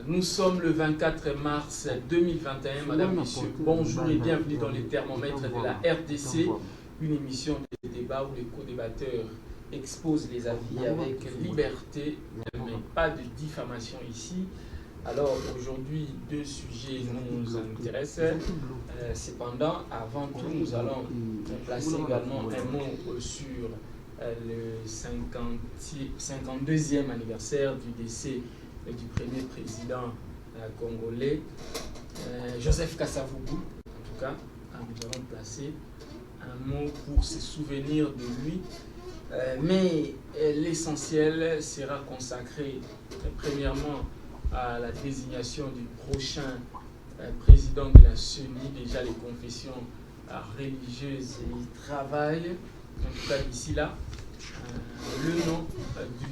Nous sommes le 24 mars 2021. Madame, Messieurs, bonjour et bienvenue dans les thermomètres de la RDC, une émission de débat où les co-débatteurs exposent les avis avec liberté, mais pas de diffamation ici. Alors aujourd'hui, deux sujets nous intéressent. Cependant, avant tout, nous allons placer également un mot sur le 52e anniversaire du décès du premier président congolais, Joseph Kasavubu. En tout cas, nous allons placer un mot pour se souvenir de lui. Mais l'essentiel sera consacré premièrement à la désignation du prochain président de la CENI. Déjà, les confessions religieuses y travaillent. En tout cas, d'ici là, le nom du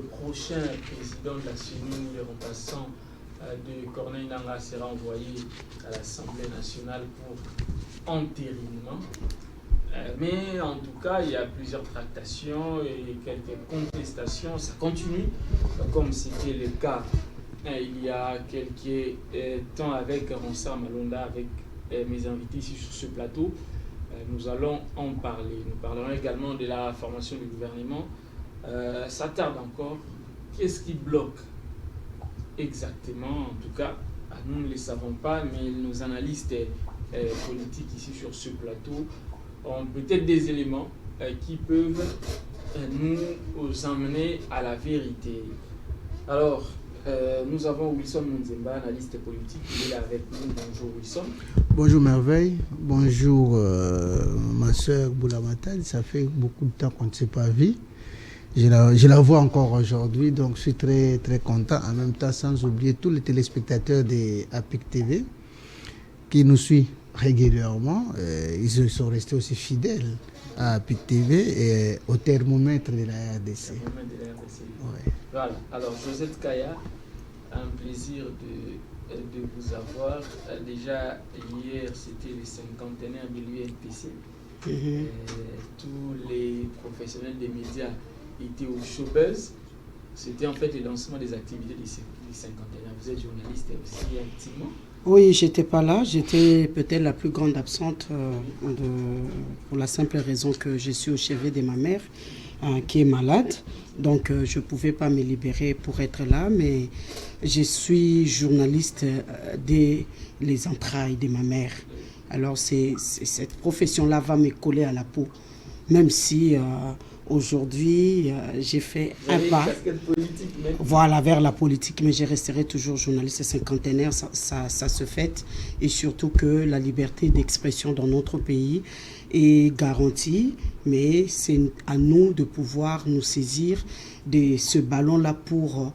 prochain président de la CENI, le remplaçant de Corneille Nangaa, sera envoyé à l'Assemblée nationale pour entérinement. Mais en tout cas, il y a plusieurs tractations et quelques contestations. Ça continue, comme c'était le cas il y a quelques temps avec Ronsa Malonda, avec mes invités ici sur ce plateau. Nous allons en parler. Nous parlerons également de la formation du gouvernement. Ça tarde encore. Qu'est-ce qui bloque exactement? En tout cas, nous ne le savons pas, mais nos analystes politiques ici sur ce plateau ont peut-être des éléments qui peuvent nous emmener à la vérité. Alors, nous avons Wilson Munzemba, analyste politique. Il est là avec nous. Bonjour Wilson. Bonjour Merveille. Bonjour ma soeur Boulamatal. Ça fait beaucoup de temps qu'on ne s'est pas vu. Je la vois encore aujourd'hui, donc je suis très, très content. En même temps, sans oublier tous les téléspectateurs de APIC TV qui nous suivent régulièrement. Ils sont restés aussi fidèles à APIC TV et au thermomètre de la RDC. Ouais. Voilà. Alors, Josette Kaya, un plaisir de vous avoir. Déjà, hier, c'était le 50e de l'UNPC. Tous les professionnels des médias étaient au showbuzz. C'était en fait le lancement des activités du 51e. Vous êtes journaliste aussi intimement? Oui, j'étais pas là. J'étais peut-être la plus grande absente pour la simple raison que je suis au chevet de ma mère qui est malade. Donc, je ne pouvais pas me libérer pour être là, mais je suis journaliste dès les entrailles de ma mère. Alors, cette profession-là va me coller à la peau, même si aujourd'hui, j'ai fait un pas voilà, vers la politique, mais je resterai toujours journaliste cinquantenaire, ça se fait, et surtout que la liberté d'expression dans notre pays est garantie, mais c'est à nous de pouvoir nous saisir de ce ballon-là pour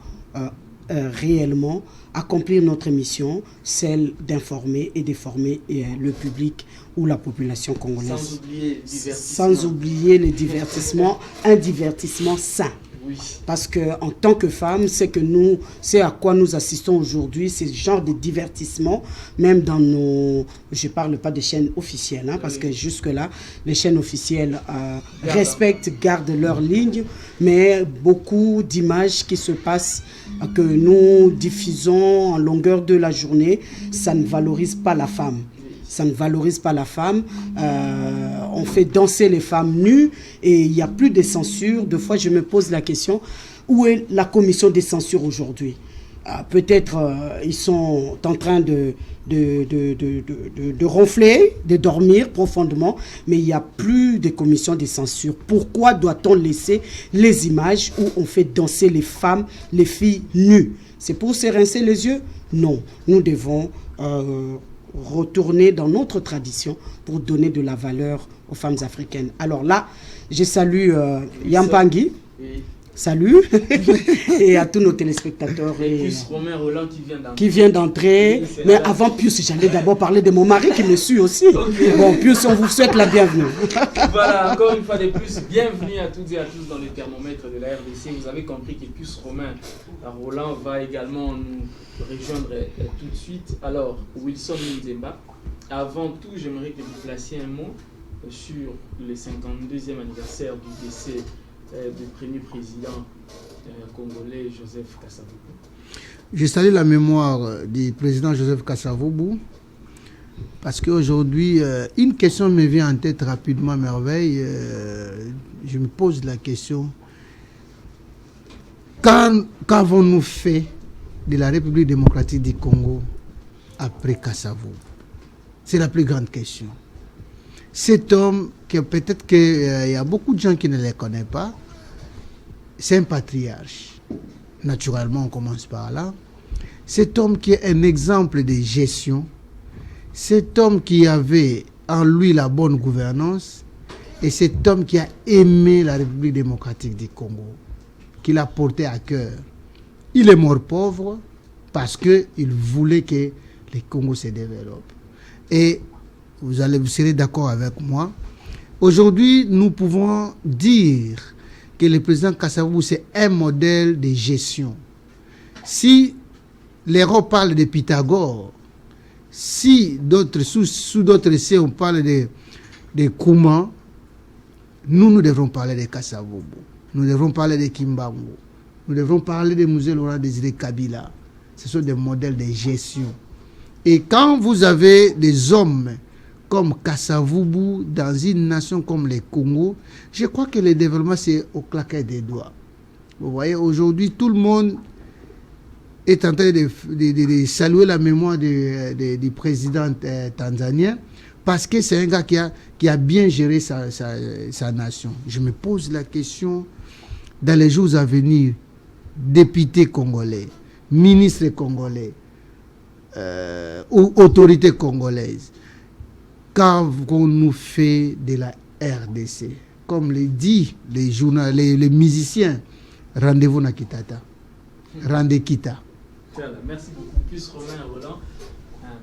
réellement accomplir notre mission, celle d'informer et de former le public ou la population congolaise. Sans oublier le divertissement, un divertissement sain. Oui. Parce qu'en tant que femme, c'est à quoi nous assistons aujourd'hui, c'est ce genre de divertissement, même dans nos... Je ne parle pas des chaînes officielles, parce que jusque-là, les chaînes officielles gardent leur ligne, mais beaucoup d'images qui se passent, que nous diffusons en longueur de la journée, ça ne valorise pas la femme. Ça ne valorise pas la femme. On fait danser les femmes nues et il n'y a plus de censure. Deux fois, je me pose la question, où est la commission des censures aujourd'hui? Peut-être ils sont en train de ronfler, de dormir profondément, mais il n'y a plus de commission de censure. Pourquoi doit-on laisser les images où on fait danser les femmes, les filles nues? C'est pour se rincer les yeux? Non, nous devons... retourner dans notre tradition pour donner de la valeur aux femmes africaines. Alors là, je salue Yampangui, salut, et à tous nos téléspectateurs. Et Pius Romain Roland qui vient d'entrer. Oui, mais là. Avant Pius, j'allais d'abord parler de mon mari qui me suit aussi. Okay. Bon, Pius, on vous souhaite la bienvenue. Voilà, encore une fois de plus, bienvenue à toutes et à tous dans les thermomètres de la RDC. Vous avez compris que Pius Romain Roland va également nous rejoindre tout de suite. Alors, Wilson Munzemba, avant tout, j'aimerais que vous placiez un mot sur le 52e anniversaire du décès du premier président congolais, Joseph Kasavubu. Je salue la mémoire du président Joseph Kasavubu, parce qu'aujourd'hui, une question me vient en tête rapidement, merveille. Je me pose la question, qu'avons-nous fait de la République démocratique du Congo après Kasavubu? C'est la plus grande question. Cet homme, peut-être qu'il y a beaucoup de gens qui ne le connaissent pas, c'est un patriarche. Naturellement, on commence par là. Cet homme qui est un exemple de gestion, cet homme qui avait en lui la bonne gouvernance, et cet homme qui a aimé la République démocratique du Congo, qu'il a porté à cœur. Il est mort pauvre parce qu'il voulait que le Congo se développe. Et vous serez d'accord avec moi. Aujourd'hui, nous pouvons dire que le président Kasavubu, c'est un modèle de gestion. Si l'Europe parle de Pythagore, si sous d'autres essais on parle de Kouma, nous devrons parler de Kasavubu. Nous devrons parler de Kimbangu. Nous devrons parler de Musée Laurent Désiré Kabila. Ce sont des modèles de gestion. Et quand vous avez des hommes comme Kasavubu dans une nation comme le Congo, je crois que le développement, c'est au claquet des doigts. Vous voyez, aujourd'hui, tout le monde est en train de saluer la mémoire du président tanzanien, parce que c'est un gars qui a bien géré sa nation. Je me pose la question, dans les jours à venir, députés congolais, ministres congolais, ou autorités congolaises, qu'avons-nous fait de la RDC? Comme le dit les musiciens, rendez-vous na Kitata. Rendez Kita. Merci beaucoup. Plus Romain Roland.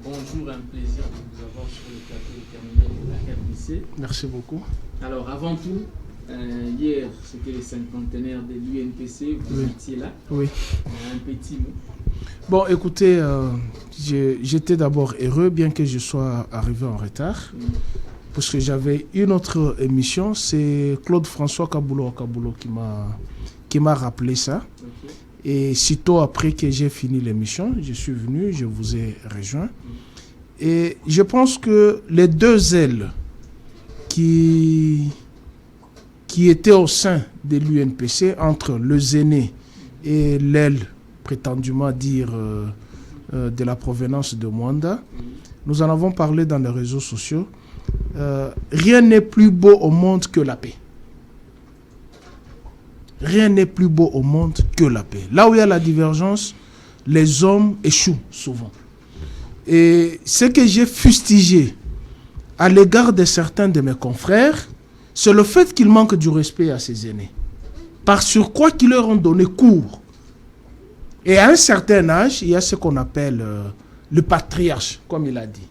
Bonjour, un plaisir de vous avoir sur le plateau de la RDC. Merci beaucoup. Alors, avant tout, hier, c'était le cinquantenaire de l'UNPC. Vous étiez là. Oui. Un petit mot. Bon, écoutez, j'étais d'abord heureux, bien que je sois arrivé en retard, parce que j'avais une autre émission. C'est Claude-François Kabulo qui m'a rappelé ça. Okay. Et sitôt après que j'ai fini l'émission, je suis venu, je vous ai rejoint. Et je pense que les deux ailes qui étaient au sein de l'UNPC, entre le Zéné et l'aile prétendument dire de la provenance de Mwanda, nous en avons parlé dans les réseaux sociaux. Rien n'est plus beau au monde que la paix. Rien n'est plus beau au monde que la paix. Là où il y a la divergence, les hommes échouent souvent. Et ce que j'ai fustigé à l'égard de certains de mes confrères, c'est le fait qu'ils manquent du respect à ses aînés. Par surcroît qu'ils leur ont donné cours. Et à un certain âge, il y a ce qu'on appelle le patriarche, comme il a dit.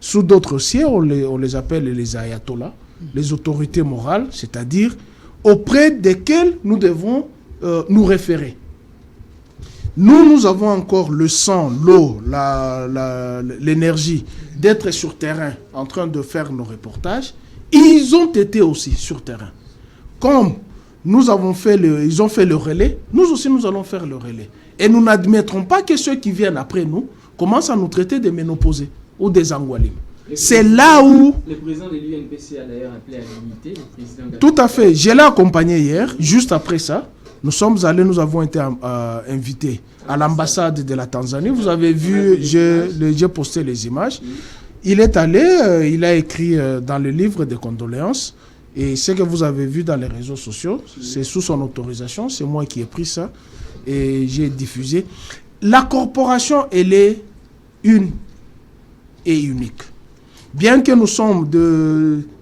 Sous d'autres cieux, on les appelle les ayatollahs, les autorités morales, c'est-à-dire auprès desquels nous devons nous référer. Nous avons encore le sang, l'eau, l'énergie d'être sur terrain en train de faire nos reportages. Ils ont été aussi sur terrain. Comme ils ont fait le relais, nous aussi nous allons faire le relais. Et nous n'admettrons pas que ceux qui viennent après nous commencent à nous traiter de ménopausés ou des angoualim. C'est là où... Le président de l'UNPC a d'ailleurs appelé à l'unité. Tout à fait. Je l'ai accompagné hier. Juste après ça, nous avons été invités à l'ambassade de la Tanzanie. Vous avez vu, j'ai posté les images. Il est allé, il a écrit dans le livre de condoléances. Et ce que vous avez vu dans les réseaux sociaux, c'est sous son autorisation. C'est moi qui ai pris ça et j'ai diffusé. La corporation, elle est une et unique. Bien que nous sommes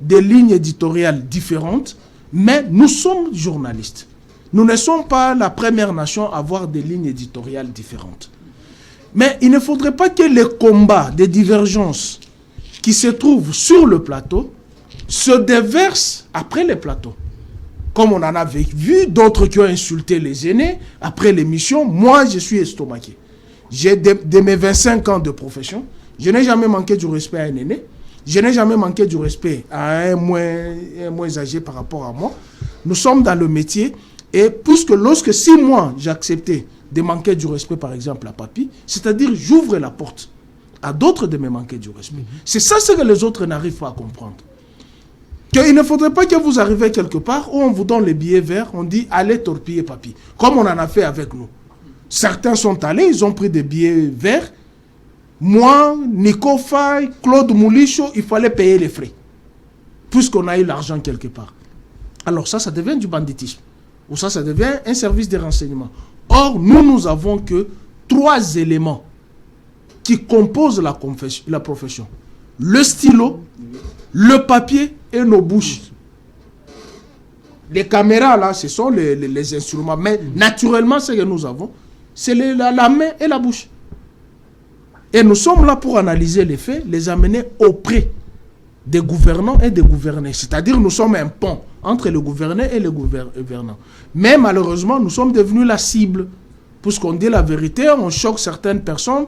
des lignes éditoriales différentes, mais nous sommes journalistes. Nous ne sommes pas la première nation à avoir des lignes éditoriales différentes. Mais il ne faudrait pas que les combats, des divergences qui se trouvent sur le plateau se déversent après le plateau. Comme on en avait vu, d'autres qui ont insulté les aînés après l'émission, moi je suis estomaqué. J'ai de mes 25 ans de profession, je n'ai jamais manqué du respect à un aîné. Je n'ai jamais manqué du respect à un moins âgé par rapport à moi. Nous sommes dans le métier et puisque lorsque 6 mois j'acceptais de manquer du respect, par exemple, à Papi, c'est-à-dire j'ouvre la porte à d'autres de me manquer du respect. C'est ça ce que les autres n'arrivent pas à comprendre. Il ne faudrait pas que vous arriviez quelque part où on vous donne les billets verts, on dit allez torpiller Papi, comme on en a fait avec nous. Certains sont allés, ils ont pris des billets verts. Moi, Nico Faye, Claude Moulicho, il fallait payer les frais, puisqu'on a eu l'argent quelque part. Alors ça devient du banditisme. Ou ça devient un service de renseignement. Or, nous avons que 3 éléments qui composent la profession. Le stylo, le papier et nos bouches. Les caméras, là, ce sont les instruments. Mais naturellement, ce que nous avons, c'est la main et la bouche. Et nous sommes là pour analyser les faits, les amener auprès des gouvernants et des gouvernés. C'est-à-dire nous sommes un pont entre le gouverné et le gouvernant. Mais malheureusement, nous sommes devenus la cible. Puisqu'on dit la vérité, on choque certaines personnes.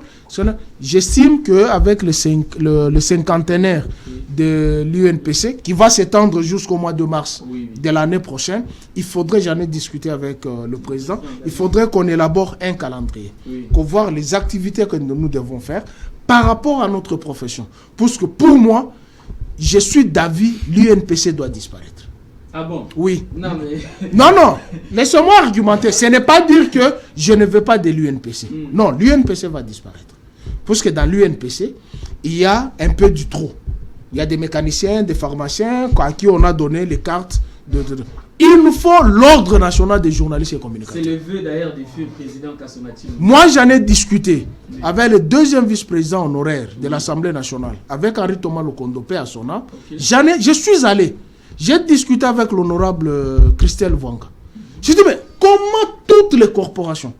J'estime qu'avec le cinquantenaire de l'UNPC, qui va s'étendre jusqu'au mois de mars de l'année prochaine, il faudrait, j'en ai discuté avec le président, il faudrait qu'on élabore un calendrier, qu'on voit les activités que nous devons faire par rapport à notre profession. Parce que pour moi, je suis d'avis, l'UNPC doit disparaître. Ah bon? Oui. Non, mais... non, laissez-moi argumenter. Ce n'est pas dire que je ne veux pas de l'UNPC. Non, l'UNPC va disparaître. Parce que dans l'UNPC, il y a un peu du trop. Il y a des mécaniciens, des pharmaciens à qui on a donné les cartes. Il nous faut l'ordre national des journalistes et communicateurs. C'est le vœu d'ailleurs du feu président Kassoumati. Moi, j'en ai discuté avec le 2e vice-président honoraire de l'Assemblée nationale, avec Henri Thomas Lokondo, paix à son âme. Je suis allé. J'ai discuté avec l'honorable Christelle Wanga. J'ai dit, mais comment toutes les corporations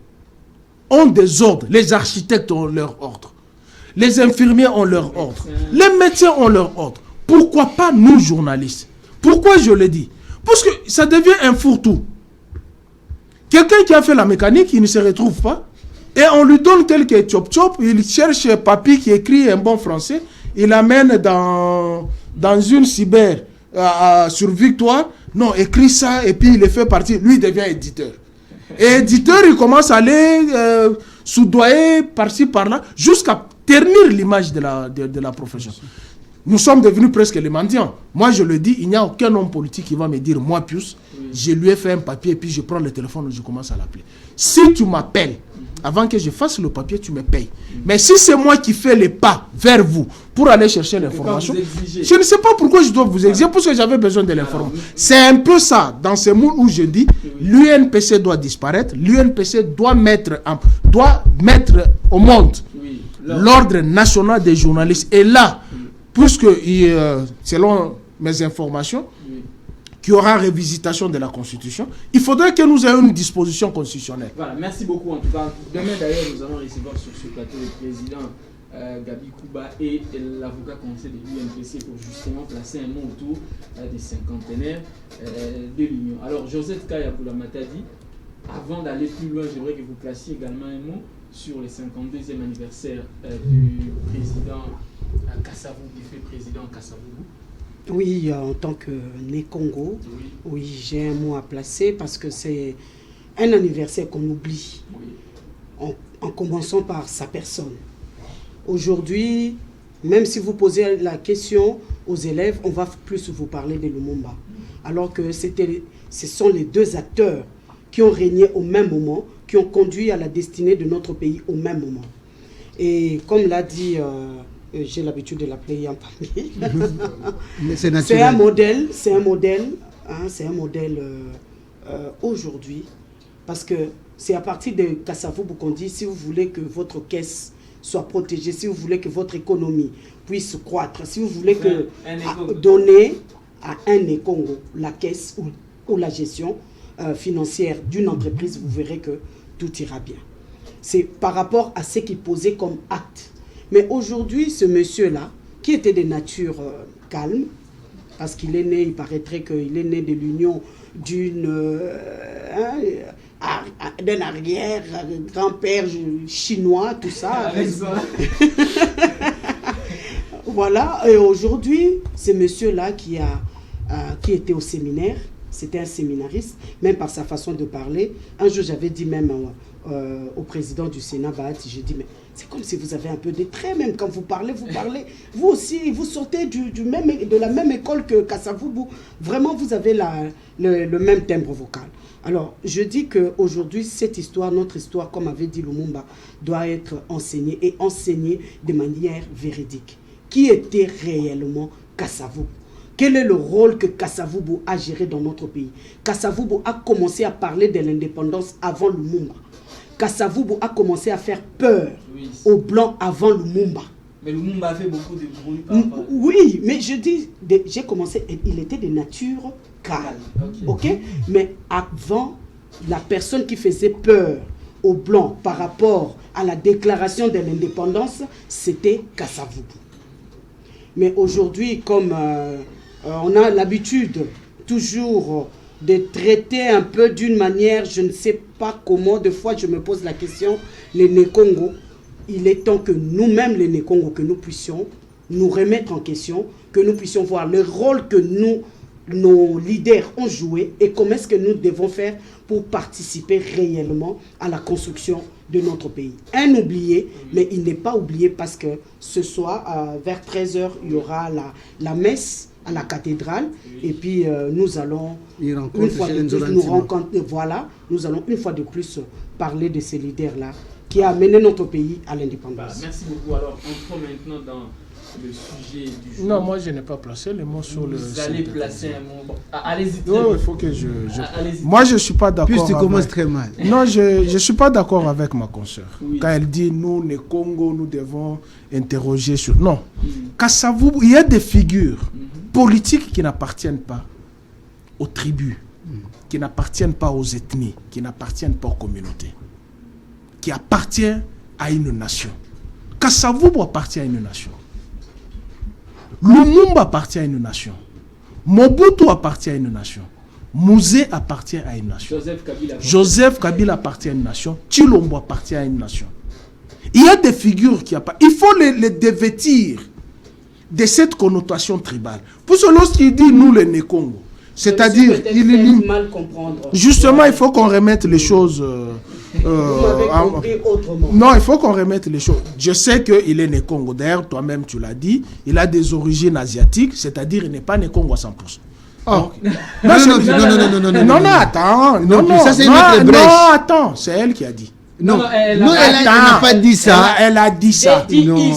ont des ordres? Les architectes ont leur ordre. Les infirmiers ont leur ordre. Les médecins ont leur ordre. Pourquoi pas nous, journalistes? Pourquoi je le dis? Parce que ça devient un fourre-tout. Quelqu'un qui a fait la mécanique, il ne se retrouve pas. Et on lui donne quelques chop-chop. Il cherche Papi qui écrit un bon français. Il l'amène dans une cyber... sur Victoire, non, écrit ça et puis il est fait partie, lui il devient éditeur. Et éditeur, il commence à aller soudoyer par-ci par-là jusqu'à ternir l'image de la profession. Nous sommes devenus presque les mendiants. Moi je le dis, il n'y a aucun homme politique qui va me dire, moi Pius, je lui ai fait un papier et puis je prends le téléphone et je commence à l'appeler. Si tu m'appelles, avant que je fasse le papier, tu me payes. Mais si c'est moi qui fais les pas vers vous pour aller chercher l'information, je ne sais pas pourquoi je dois vous exiger, parce que j'avais besoin de l'information. C'est un peu ça, dans ces mots où je dis, l'UNPC doit disparaître, l'UNPC doit mettre au monde l'ordre national des journalistes. Et là, puisque, selon mes informations, qu'il y aura révisitation de la Constitution, il faudrait que nous ayons une disposition constitutionnelle. Voilà, merci beaucoup en tout cas. Demain d'ailleurs, nous allons recevoir sur ce plateau le président Gabi Kouba et l'avocat conseil de l'UNPC pour justement placer un mot autour des cinquantenaires de l'Union. Alors, Joseph Kaya Boulamata dit, avant d'aller plus loin, j'aimerais que vous placiez également un mot sur les 52e anniversaire du président Kasavubu, du fait président Kasavubu. Oui, en tant que né Congo, oui, j'ai un mot à placer parce que c'est un anniversaire qu'on oublie, en commençant par sa personne. Aujourd'hui, même si vous posez la question aux élèves, on va plus vous parler de Lumumba. Alors que ce sont les 2 acteurs qui ont régné au même moment, qui ont conduit à la destinée de notre pays au même moment. Et comme l'a dit... j'ai l'habitude de l'appeler Yann Pambi. C'est un modèle, aujourd'hui, parce que c'est à partir de Kasavubu qu'on dit, si vous voulez que votre caisse soit protégée, si vous voulez que votre économie puisse croître, si vous voulez donner à un Congo la caisse ou la gestion financière d'une entreprise, vous verrez que tout ira bien. C'est par rapport à ce qu'il posait comme acte. Mais aujourd'hui, ce monsieur-là, qui était de nature calme, parce qu'il est né, il paraîtrait qu'il est né de l'union d'un arrière-grand-père chinois, tout ça. Voilà, et aujourd'hui, ce monsieur-là qui était au séminaire, c'était un séminariste, même par sa façon de parler. Un jour, j'avais dit même au président du Sénat, Bahati, j'ai dit, mais c'est comme si vous avez un peu des traits, même quand vous parlez, vous aussi, vous sortez de la même école que Kasavubu. Vraiment, vous avez le même timbre vocal. Alors, je dis qu'aujourd'hui, cette histoire, notre histoire, comme avait dit Lumumba, doit être enseignée et enseignée de manière véridique. Qui était réellement Kasavubu? Quel est le rôle que Kasavubu a géré dans notre pays? Kasavubu a commencé à parler de l'indépendance avant Lumumba. Kasavubu a commencé à faire peur aux Blancs avant Lumumba. Mais Lumumba a fait beaucoup de bruit. Oui, mais je dis, j'ai commencé, il était de nature calme. Ok? Mais avant, la personne qui faisait peur aux Blancs par rapport à la déclaration de l'indépendance, c'était Kasavubu. Mais aujourd'hui, comme on a l'habitude toujours de traiter un peu d'une manière, je ne sais pas comment, des fois je me pose la question, les Né-Congo, il est temps que nous-mêmes, les Né-Congo, que nous puissions nous remettre en question, que nous puissions voir le rôle que nos leaders ont joué et comment est-ce que nous devons faire pour participer réellement à la construction de notre pays. Un oublié, mais il n'est pas oublié parce que ce soir, vers 13h, il y aura la messe à la cathédrale et puis nous allons une fois de plus nous rencontrer, voilà, nous allons une fois de plus parler de ces leaders-là qui a amené notre pays à l'indépendance. Merci beaucoup. Alors, entrons maintenant dans le sujet du jour. Non, moi je n'ai pas placé les mots sur le... Vous allez placer un mot. Bon, allez-y. Non, il faut que moi je ne suis pas d'accord. Puis tu commences très mal. Non, je ne suis pas d'accord avec ma consoeur. Oui. Quand elle dit nous, les Congo, nous devons interroger sur... Non. Kasavubu, il y a des figures politiques qui n'appartiennent pas aux tribus, qui n'appartiennent pas aux ethnies, qui n'appartiennent pas aux communautés, qui appartiennent à une nation. Kasavubu appartient à une nation. Lumumba appartient à une nation. Mobutu appartient à une nation. Mouzé appartient à une nation. Joseph Kabila appartient à une nation. Tshilombo appartient à une nation. Il y a des figures qui appartiennent. Il faut les dévêtir de cette connotation tribale. Pour ce lorsqu'il dit nous les Né-Congo, c'est-à-dire, mal comprendre. Justement, il faut qu'on remette les choses. Non, il faut qu'on remette les choses. Je sais qu'il est Né-Congo. D'ailleurs, toi-même, tu l'as dit. Il a des origines asiatiques, c'est-à-dire il n'est pas Né-Congo à 100%. Oh. Non, attends. Non, ça c'est une non, brèche. non, attends, c'est elle qui a dit. Non, elle n'a pas dit ça. Elle a dit ça. Il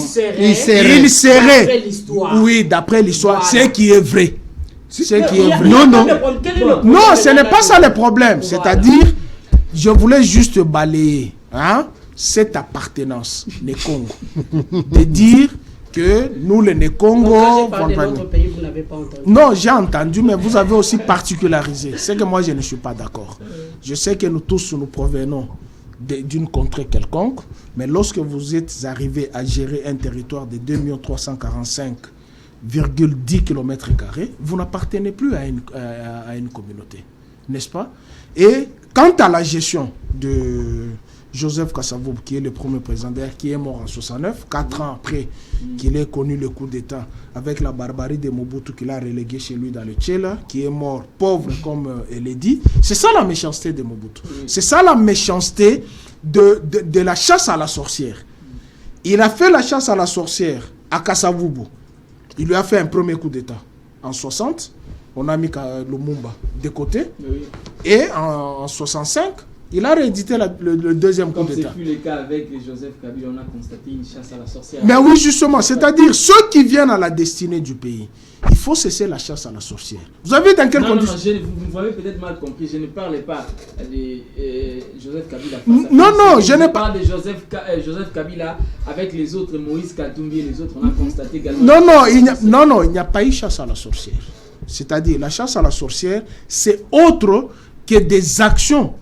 serait. D'après l'histoire. Oui, d'après l'histoire. Voilà. Ce qui est vrai. Ce qui est vrai. Non. Non, ce n'est pas ça le problème. C'est-à-dire, je voulais juste balayer cette appartenance Né-Congo. De dire que nous, les Né-Congo... Non, j'ai entendu, mais vous avez aussi particularisé. C'est que moi, je ne suis pas d'accord. Je sais que nous tous, nous provenons d'une contrée quelconque, mais lorsque vous êtes arrivé à gérer un territoire de 2 345,10 km², vous n'appartenez plus à une communauté, n'est-ce pas? Et quant à la gestion de Joseph Kasavubu, qui est le premier président d'ailleurs, qui est mort en 69, 4 ans après qu'il ait connu le coup d'État avec la barbarie de Mobutu qu'il a relégué chez lui dans le Tchéla, qui est mort pauvre comme elle est dit. C'est ça la méchanceté de Mobutu. C'est ça la méchanceté de la chasse à la sorcière. Il a fait la chasse à la sorcière à Kasavubu. Il lui a fait un premier coup d'État en 60. On a mis Lumumba de côté. Oui. Et en 65, il a réédité le deuxième coup d'État. Comme c'est plus le cas avec Joseph Kabila, on a constaté une chasse à la sorcière. Mais oui, justement, c'est-à-dire ceux qui viennent à la destinée du pays, il faut cesser la chasse à la sorcière. Vous avez dans quelles conditions? Vous m'avez peut-être mal compris, je ne parlais pas de Joseph Kabila. Je n'ai pas de Joseph Kabila avec les autres, Moïse Katumbi et les autres, on a constaté également. Il n'y a pas eu chasse à la sorcière. C'est-à-dire, la chasse à la sorcière, c'est autre que des actions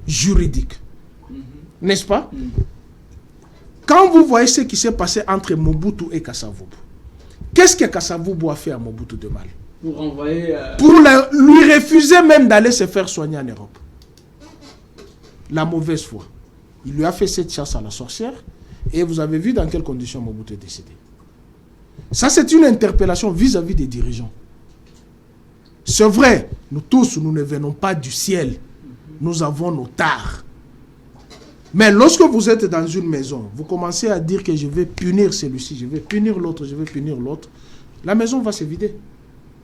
juridiques. N'est-ce pas? Quand vous voyez ce qui s'est passé entre Mobutu et Kasavubu, qu'est-ce que Kasavubu a fait à Mobutu de mal? Pour envoyer... Pour lui refuser même d'aller se faire soigner en Europe. La mauvaise foi. Il lui a fait cette chasse à la sorcière et vous avez vu dans quelles conditions Mobutu est décédé. Ça, c'est une interpellation vis-à-vis des dirigeants. C'est vrai, nous tous, nous ne venons pas du ciel. Nous avons nos tares. Mais lorsque vous êtes dans une maison, vous commencez à dire que je vais punir celui-ci, je vais punir l'autre, je vais punir l'autre, la maison va se vider.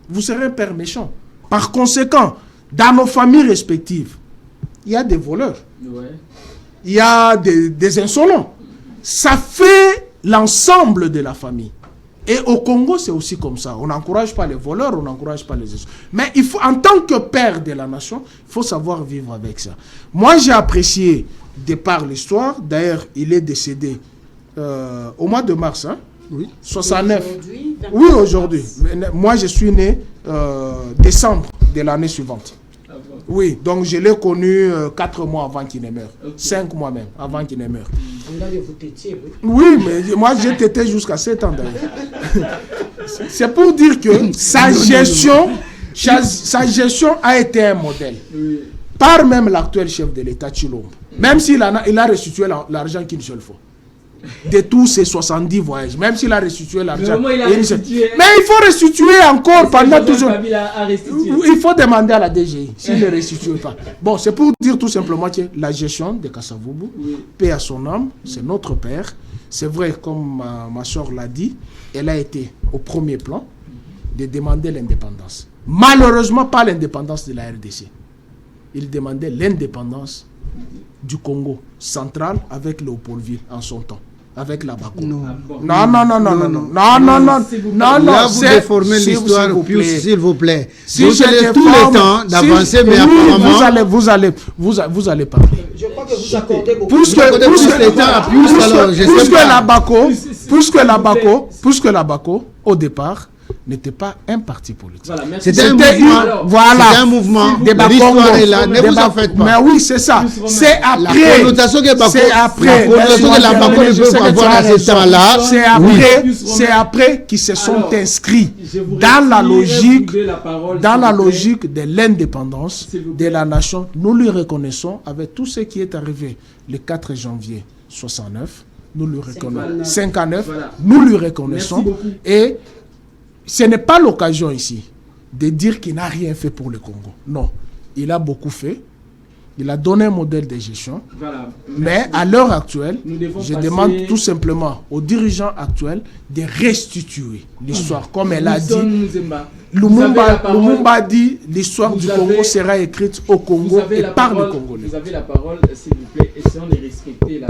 Vous serez un père méchant. Par conséquent, dans nos familles respectives, il y a des voleurs. Ouais. Il y a des insolents. Ça fait l'ensemble de la famille. Et au Congo, c'est aussi comme ça. On n'encourage pas les voleurs, on n'encourage pas les insolents. Mais il faut, en tant que père de la nation, il faut savoir vivre avec ça. Moi, j'ai apprécié, de par l'histoire, d'ailleurs, il est décédé au mois de mars, hein? Oui. 69. Oui, aujourd'hui. Moi, je suis né décembre de l'année suivante. Oui, donc je l'ai connu 4 mois avant qu'il ne meure. Okay. 5 mois même avant qu'il ne meure. Oui, mais moi j'ai tété jusqu'à 7 ans d'ailleurs. C'est pour dire que sa gestion a été un modèle. Oui. Par même l'actuel chef de l'État, Tshilombo. Même s'il a restitué l'argent qu'une seule fois. De tous ces 70 voyages, même s'il a restitué l'argent. Mais il faut restituer encore pendant toujours. Il faut demander à la DGI s'il ne restitue pas. Bon, c'est pour dire tout simplement que la gestion de Kasavubu, paix à son âme, c'est notre père. C'est vrai, comme ma soeur l'a dit, elle a été au premier plan de demander l'indépendance. Malheureusement, pas l'indépendance de la RDC. Il demandait l'indépendance du Congo central avec Léopoldville en son temps. Avec la Bako. Non, vous déformez l'histoire, s'il vous plaît. Si vous avez tout le temps d'avancer, mais apparemment... Vous allez parler. Je crois que vous accordez beaucoup. Puisque la Bako, au départ, n'était pas un parti politique. Voilà, c'était un mouvement. L'histoire est là, ne vous en faites pas. Mais oui, c'est ça. C'est après. La connotation que la Bako ne peut avoir à ce temps-là. C'est après qu'ils se sont inscrits dans la logique de l'indépendance de la nation. Nous lui reconnaissons avec tout ce qui est arrivé le 4 janvier 69. Nous lui reconnaissons. 59. Voilà. Nous lui reconnaissons. Et ce n'est pas l'occasion ici de dire qu'il n'a rien fait pour le Congo. Non, il a beaucoup fait. Il a donné un modèle de gestion. Voilà. Mais à l'heure actuelle, je demande tout simplement aux dirigeants actuels de restituer l'histoire. Comme elle a dit, Lumumba a dit l'histoire du Congo sera écrite au Congo et par le Congolais. Vous avez la parole, s'il vous plaît. Essayons de respecter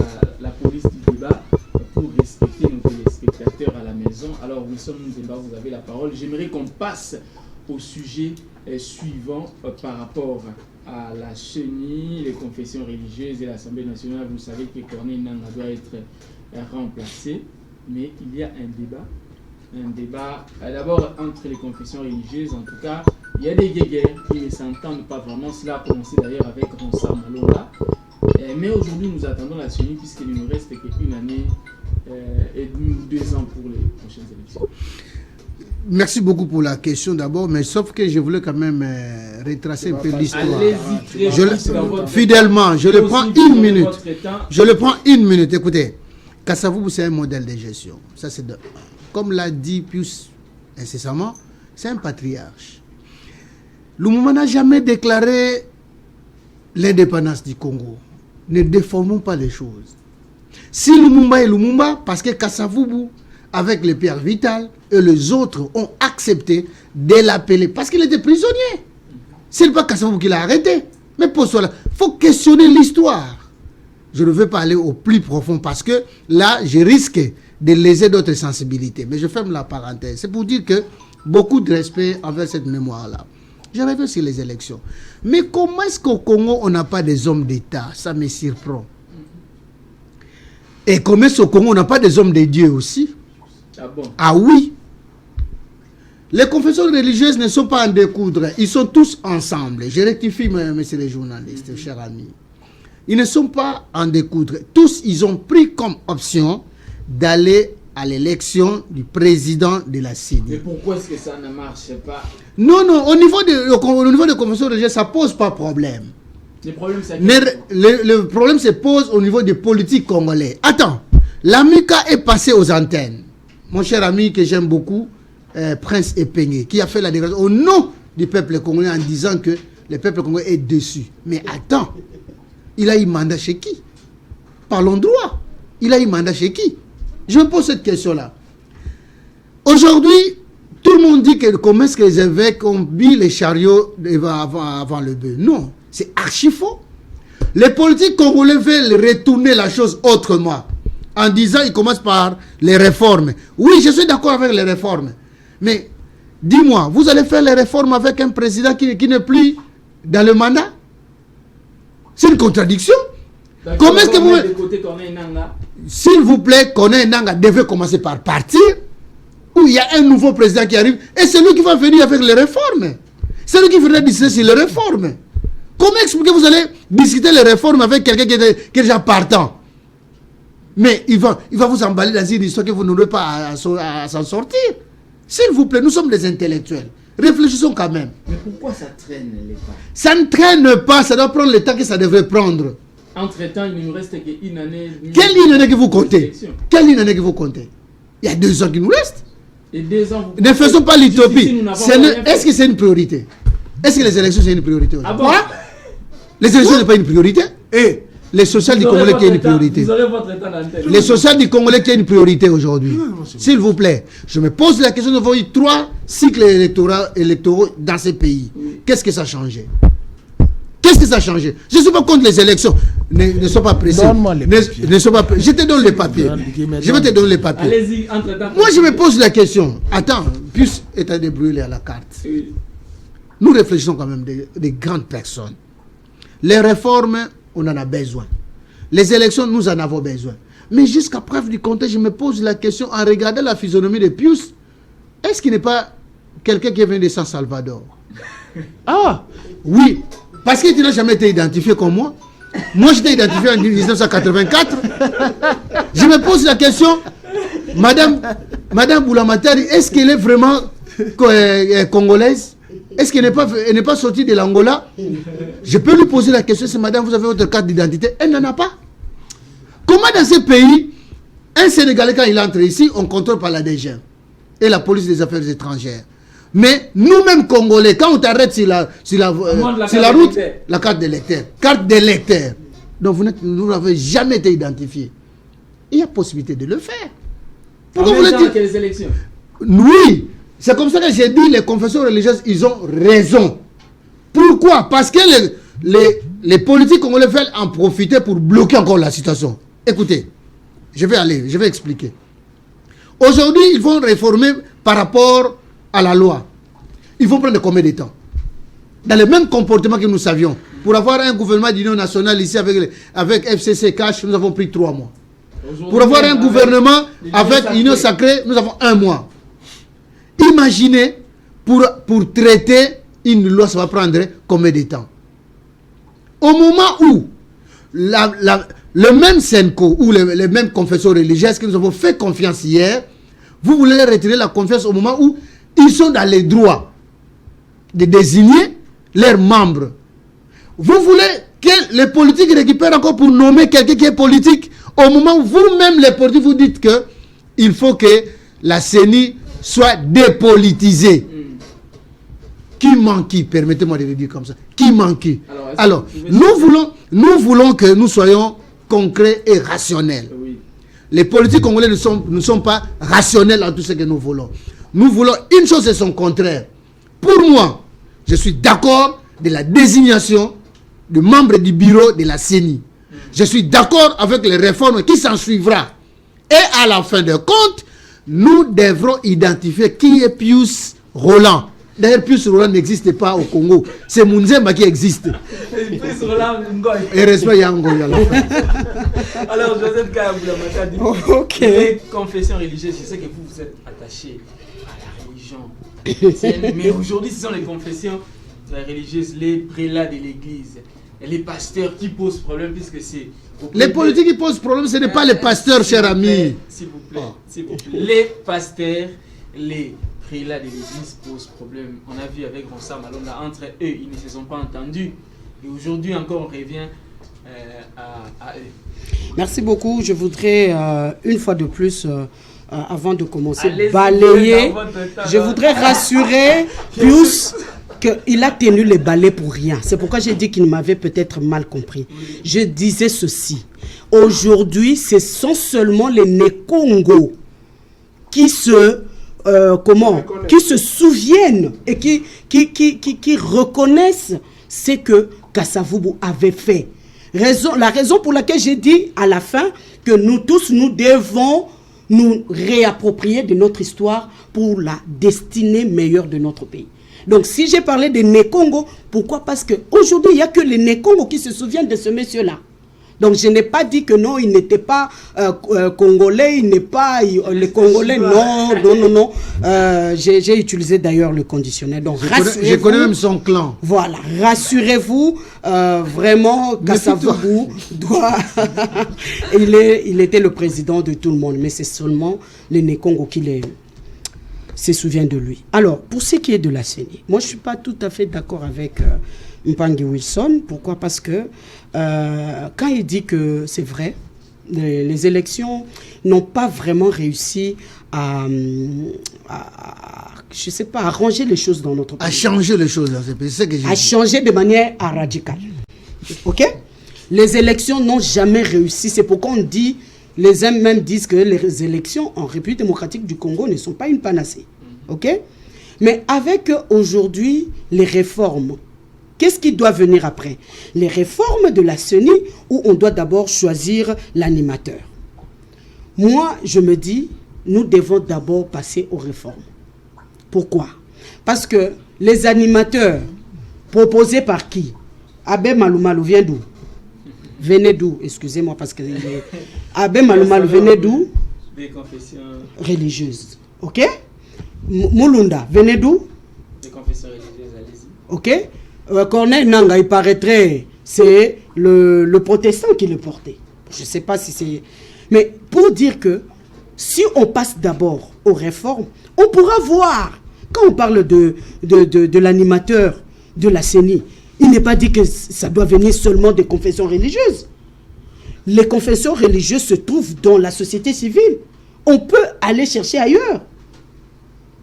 la police du débat pour respecter nos téléspectateurs à la maison. Alors, Wilson Muzemba, vous avez la parole. J'aimerais qu'on passe au sujet suivant par rapport à la chenille, les confessions religieuses et l'Assemblée nationale. Vous savez que Corneille Nangaa doit être remplacé, mais il y a un débat d'abord entre les confessions religieuses. En tout cas, il y a des guéguerres qui ne s'entendent pas vraiment. Cela a commencé d'ailleurs avec Ronsard Malonga. Mais aujourd'hui, nous attendons la chenille puisqu'il ne nous reste qu'une année et 2 ans pour les prochaines élections. Merci beaucoup pour la question d'abord, mais sauf que je voulais quand même retracer un peu l'histoire. Fidèlement, je le prends une minute. Je le prends une minute. Écoutez, Kasavubu, c'est un modèle de gestion. Ça, c'est comme l'a dit Pius incessamment, c'est un patriarche. Lumumba n'a jamais déclaré l'indépendance du Congo. Ne déformons pas les choses. Si Lumumba est Lumumba, parce que Kasavubu, avec le Pierre Vital et les autres, ont accepté de l'appeler, parce qu'il était prisonnier. Ce n'est pas Kasavubu qui l'a arrêté. Mais pour cela, il faut questionner l'histoire. Je ne veux pas aller au plus profond, parce que là, je risque de léser d'autres sensibilités. Mais je ferme la parenthèse. C'est pour dire que beaucoup de respect envers cette mémoire-là. Je reviens sur les élections. Mais comment est-ce qu'au Congo, on n'a pas des hommes d'État? Ça me surprend. Et comment est-ce qu'au Congo, on n'a pas des hommes de Dieu aussi? Ah bon? Ah oui. Les confessions religieuses ne sont pas en découdre. Ils sont tous ensemble. Je rectifie, messieurs les journalistes, chers amis. Ils ne sont pas en découdre. Tous, ils ont pris comme option d'aller à l'élection du président de la CENI. Mais pourquoi est-ce que ça ne marche pas? Non, au niveau des confessions religieuses, ça ne pose pas problème. Le problème se pose au niveau des politiques congolais. Attends, l'AMICA est passé aux antennes. Mon cher ami que j'aime beaucoup, Prince Epenyé, qui a fait la déclaration au nom du peuple congolais en disant que le peuple congolais est déçu. Mais attends, il a eu mandat chez qui? Parlons droit. Il a eu mandat chez qui? Je me pose cette question-là. Aujourd'hui, tout le monde dit que comment est-ce que les évêques ont mis les chariots avant le bœuf. Non, c'est archi faux. Les politiques congolais veulent retourner la chose autrement. En disant, ils commencent par les réformes. Oui, je suis d'accord avec les réformes. Mais, dis-moi, vous allez faire les réformes avec un président qui n'est plus dans le mandat? C'est une contradiction. Comment est-ce que vous... S'il vous plaît, Corneille Nangaa devait commencer par partir, où il y a un nouveau président qui arrive, et c'est lui qui va venir avec les réformes. C'est lui qui faudrait discuter sur les réformes. Comment expliquer que vous allez discuter les réformes avec quelqu'un qui est déjà partant? Mais il va vous emballer dans une histoire que vous n'aurez pas à s'en sortir. S'il vous plaît, nous sommes des intellectuels. Réfléchissons quand même. Mais pourquoi ça traîne l'État? Ça ne traîne pas, ça doit prendre le temps que ça devrait prendre. Entre-temps, il ne nous reste qu'une année. Quelle année que vous comptez? Quelle année que vous comptez? Il y a 2 ans qui nous restent. Et 2 ans, ne faisons pas l'utopie. Est-ce que c'est une priorité? Est-ce que les élections c'est une priorité? Ah bon? Les élections n'est pas une priorité? Et les sociales du Congolais qui est une priorité. Vous aurez votre état d'antenne. Les sociales du Congolais qui est une priorité aujourd'hui. S'il vous plaît, je me pose la question, nous avons eu 3 cycles électoraux dans ces pays. Qu'est-ce que ça a changé? Qu'est-ce que ça a changé? Je ne suis pas contre les élections. Ne sois pas pressé. Je te donne les papiers. Je vais te donner les papiers. Allez-y, entre-temps. Moi, je me pose la question. Attends, puisse être débrouillé à la carte. Nous réfléchissons quand même des grandes personnes. Les réformes, on en a besoin. Les élections, nous en avons besoin. Mais jusqu'à preuve du contraire, je me pose la question en regardant la physionomie de Pius. Est-ce qu'il n'est pas quelqu'un qui vient de San Salvador? Ah, oui. Parce que tu n'as jamais été identifié comme moi. Moi, j'étais identifié en 1984. Je me pose la question, Madame Boulamatari, est-ce qu'elle est vraiment congolaise? Est-ce qu'elle n'est pas sortie de l'Angola? Je peux lui poser la question, c'est madame, vous avez votre carte d'identité? Elle n'en a pas. Comment dans ce pays, un Sénégalais, quand il entre ici, on contrôle par la DG et la police des affaires étrangères. Mais nous-mêmes Congolais, quand on t'arrête sur la route, la carte d'électeur. Carte d'électeur. Donc vous n'avez jamais été identifié. Il y a possibilité de le faire. Pourquoi vous le dites? Les élections? Oui. C'est comme ça que j'ai dit, les confessions religieuses, ils ont raison. Pourquoi? Parce que les politiques congolais veulent en profiter pour bloquer encore la situation. Écoutez, je vais expliquer. Aujourd'hui, ils vont réformer par rapport à la loi. Il faut prendre combien de temps? Dans le même comportement que nous savions. Pour avoir un gouvernement d'union nationale ici avec FCC Cash, nous avons pris 3 mois. Pour avoir un gouvernement avec Union Sacrée, nous avons 1 mois. Imaginez, pour traiter une loi, ça va prendre combien de temps? Au moment où le même SENCO ou les mêmes confessions religieuses que nous avons fait confiance hier, vous voulez retirer la confiance au moment où ils sont dans les droits de désigner leurs membres. Vous voulez que les politiques récupèrent encore pour nommer quelqu'un qui est politique au moment où vous-même les politiques vous dites que il faut que la CENI soit dépolitisée. Qui manque qui? Permettez-moi de le dire comme ça. Qui manque qui? Alors nous voulons que nous soyons concrets et rationnels. Oui. Les politiques congolais ne sont pas rationnels en tout ce que nous voulons. Nous voulons une chose et son contraire. Pour moi, je suis d'accord de la désignation de membres du bureau de la CENI. Je suis d'accord avec les réformes qui s'en suivra. Et à la fin de compte, nous devrons identifier qui est Pius Roland. D'ailleurs, Pius Roland n'existe pas au Congo. C'est Munzemba qui existe. Pius Roland Ngoy. Et respect Yangoy à la fin. Alors, Joseph Kaboulamata dit les confessions religieuses, je sais que vous êtes attachés à la religion. Mais aujourd'hui, ce sont les confessions religieuses, les prélats de l'église, les pasteurs qui posent problème, puisque c'est... Les politiques qui posent problème, ce n'est pas les pasteurs, cher ami. S'il vous plaît, s'il vous plaît. Les pasteurs, les prélats de l'église posent problème. On a vu avec Ronsa Malonda, entre eux, ils ne se sont pas entendus. Et aujourd'hui encore, on revient à eux. Merci beaucoup. Je voudrais, une fois de plus, avant de commencer, balayer. Je voudrais rassurer Pius qu'il a tenu les balais pour rien. C'est pourquoi j'ai dit qu'il m'avait peut-être mal compris. Je disais ceci. Aujourd'hui, ce sont seulement les Nékongo qui se souviennent et qui reconnaissent ce que Kasavubu avait fait. La raison pour laquelle j'ai dit à la fin que nous tous, nous devons nous réapproprier de notre histoire pour la destinée meilleure de notre pays. Donc, si j'ai parlé des Nékongo, pourquoi? Parce qu'aujourd'hui, il n'y a que les Nékongo qui se souviennent de ce monsieur-là. Donc, je n'ai pas dit que non, il n'était pas congolais, il n'est pas... les Congolais, non. J'ai utilisé d'ailleurs le conditionnel. Donc, je connais même son clan. Voilà, rassurez-vous, vraiment, Kasavubu doit... il était le président de tout le monde, mais c'est seulement les Nékongo qui se souviennent de lui. Alors, pour ce qui est de la CENI, moi, je ne suis pas tout à fait d'accord avec Mpangi Wilson. Pourquoi? Parce que quand il dit que c'est vrai, les élections n'ont pas vraiment réussi à je sais pas, à ranger les choses dans notre pays. À changer les choses dans ce pays, c'est ce que j'ai dit. À changer de manière radicale. Ok? Les élections n'ont jamais réussi. C'est pourquoi on dit, les uns même disent que les élections en République démocratique du Congo ne sont pas une panacée. Ok? Mais avec aujourd'hui les réformes, qu'est-ce qui doit venir après? Les réformes de la CENI, où on doit d'abord choisir l'animateur. Moi, je me dis, nous devons d'abord passer aux réformes. Pourquoi? Parce que les animateurs proposés par qui? Abbé Malumalu vient d'où? Venez d'où? Excusez-moi parce que... Abbé Malumalu venait d'où? Des confessions religieuses. Ok? Mulunda venait d'où? Des confessions religieuses, allez-y. Ok? Corneille Nanga, il paraîtrait, c'est le protestant qui le portait. Je ne sais pas si c'est... Mais pour dire que si on passe d'abord aux réformes, on pourra voir, quand on parle de l'animateur de la CENI, il n'est pas dit que ça doit venir seulement des confessions religieuses. Les confessions religieuses se trouvent dans la société civile. On peut aller chercher ailleurs.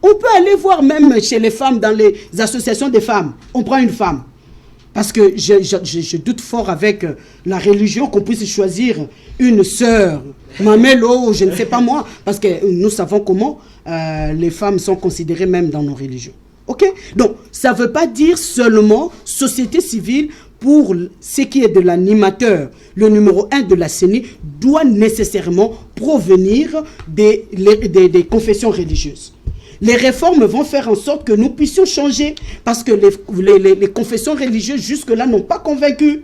On peut aller voir même chez les femmes, dans les associations des femmes. On prend une femme. Parce que je doute fort avec la religion qu'on puisse choisir une sœur, Mamelo, je ne sais pas moi, parce que nous savons comment les femmes sont considérées même dans nos religions. Ok? Donc, ça ne veut pas dire seulement société civile pour ce qui est de l'animateur. Le numéro 1 de la CENI doit nécessairement provenir des confessions religieuses. Les réformes vont faire en sorte que nous puissions changer parce que les confessions religieuses jusque-là n'ont pas convaincu.